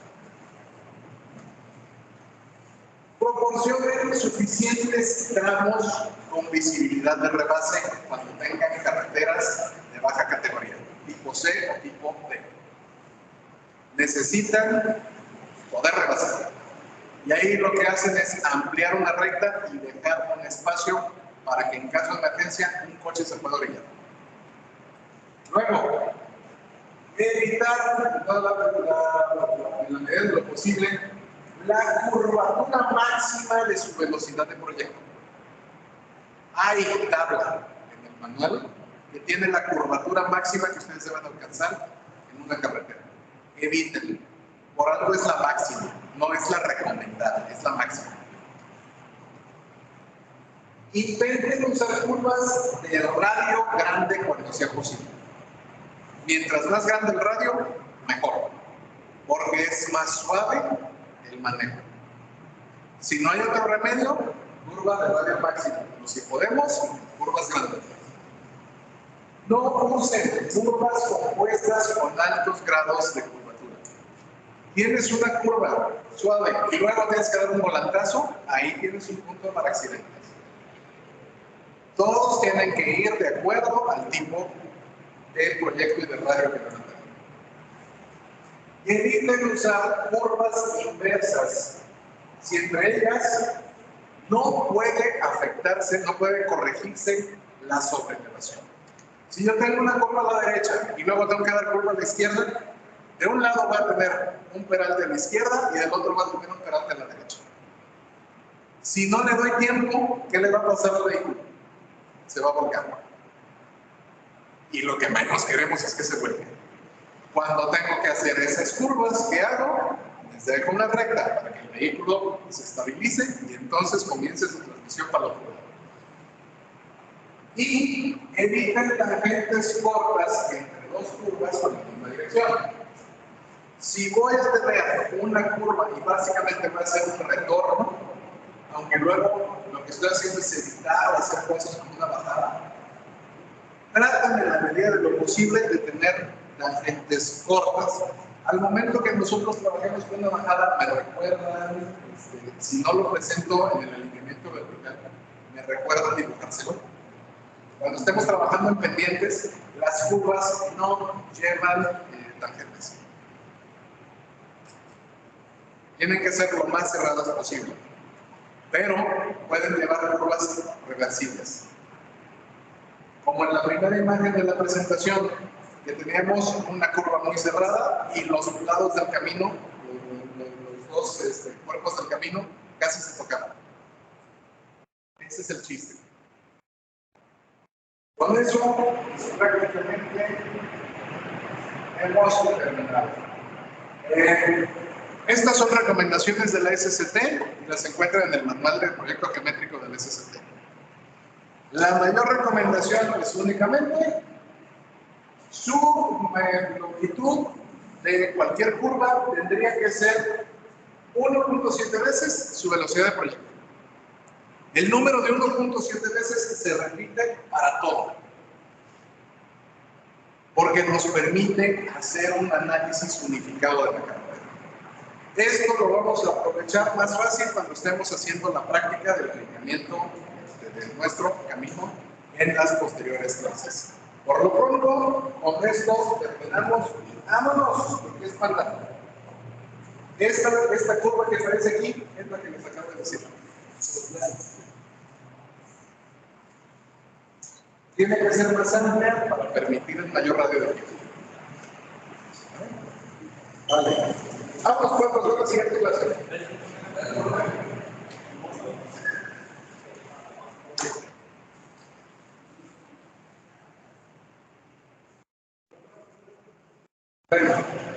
Proporcionen suficientes tramos con visibilidad de rebase cuando tengan carreteras de baja categoría, tipo C o tipo D. Necesitan poder rebasar. Y ahí lo que hacen es ampliar una recta y dejar un espacio para que en caso de emergencia un coche se pueda orillar. Luego, evitar en la medida de lo posible la curvatura máxima de su velocidad de proyecto. Hay tabla en el manual que tiene la curvatura máxima que ustedes deben alcanzar en una carretera. Evítenlo. Por algo es la máxima, no es la recomendada, es la máxima. Intenten usar curvas de radio grande cuando sea posible. Mientras más grande el radio, mejor, porque es más suave el manejo. Si no hay otro remedio, curva de radio máxima. Pero si podemos, curvas grandes. No usen curvas compuestas con altos grados de curvatura. Tienes una curva suave y luego tienes que dar un volantazo, ahí tienes un punto para accidentes. Todos tienen que ir de acuerdo al tipo de proyecto y de radio que van a tener. Y eviten usar curvas inversas. Si entre ellas no puede afectarse, no puede corregirse la sobreelevación. Si yo tengo una curva a la derecha y luego tengo que dar curva a la izquierda, de un lado va a tener un peralte a la izquierda y del otro va a tener un peralte a la derecha. Si no le doy tiempo, ¿qué le va a pasar al vehículo? Se va a volcar. Y lo que menos queremos es que se vuelque. Cuando tengo que hacer esas curvas, ¿qué hago? Les dejo una recta para que el vehículo se estabilice y entonces comience su transmisión para los lados. Y eviten tangentes cortas entre dos curvas con la misma dirección. Si voy a tener una curva y básicamente va a ser un retorno, aunque luego lo que estoy haciendo es evitar hacer cosas como una bajada, traten en la medida de lo posible de tener tangentes cortas. Al momento que nosotros trabajemos con una bajada, me recuerdan, si no lo presento en el alineamiento vertical, me recuerdan dibujárselo. Cuando estemos trabajando en pendientes, las curvas no llevan tangentes. Tienen que ser lo más cerradas posible, pero pueden llevar curvas reversibles. Como en la primera imagen de la presentación, que teníamos una curva muy cerrada y los lados del camino, los dos cuerpos del camino, casi se tocaban. Ese es el chiste. Con eso, prácticamente hemos terminado. Estas son recomendaciones de la SST y las encuentran en el manual del proyecto geométrico del SST. La mayor recomendación es únicamente su longitud de cualquier curva tendría que ser 1.7 veces su velocidad de proyecto. El número de 1.7 veces se repite para todo, porque nos permite hacer un análisis unificado de la carretera. Esto lo vamos a aprovechar más fácil cuando estemos haciendo la práctica del alineamiento de nuestro camino en las posteriores clases. Por lo pronto, con esto terminamos y vámonos, porque es para esta curva que aparece aquí es la que les acabo de decir. Tiene que ser más amplia para permitir el mayor radio de tiempo. Vale. Vamos pues, nos vemos en la siguiente clase. Bueno.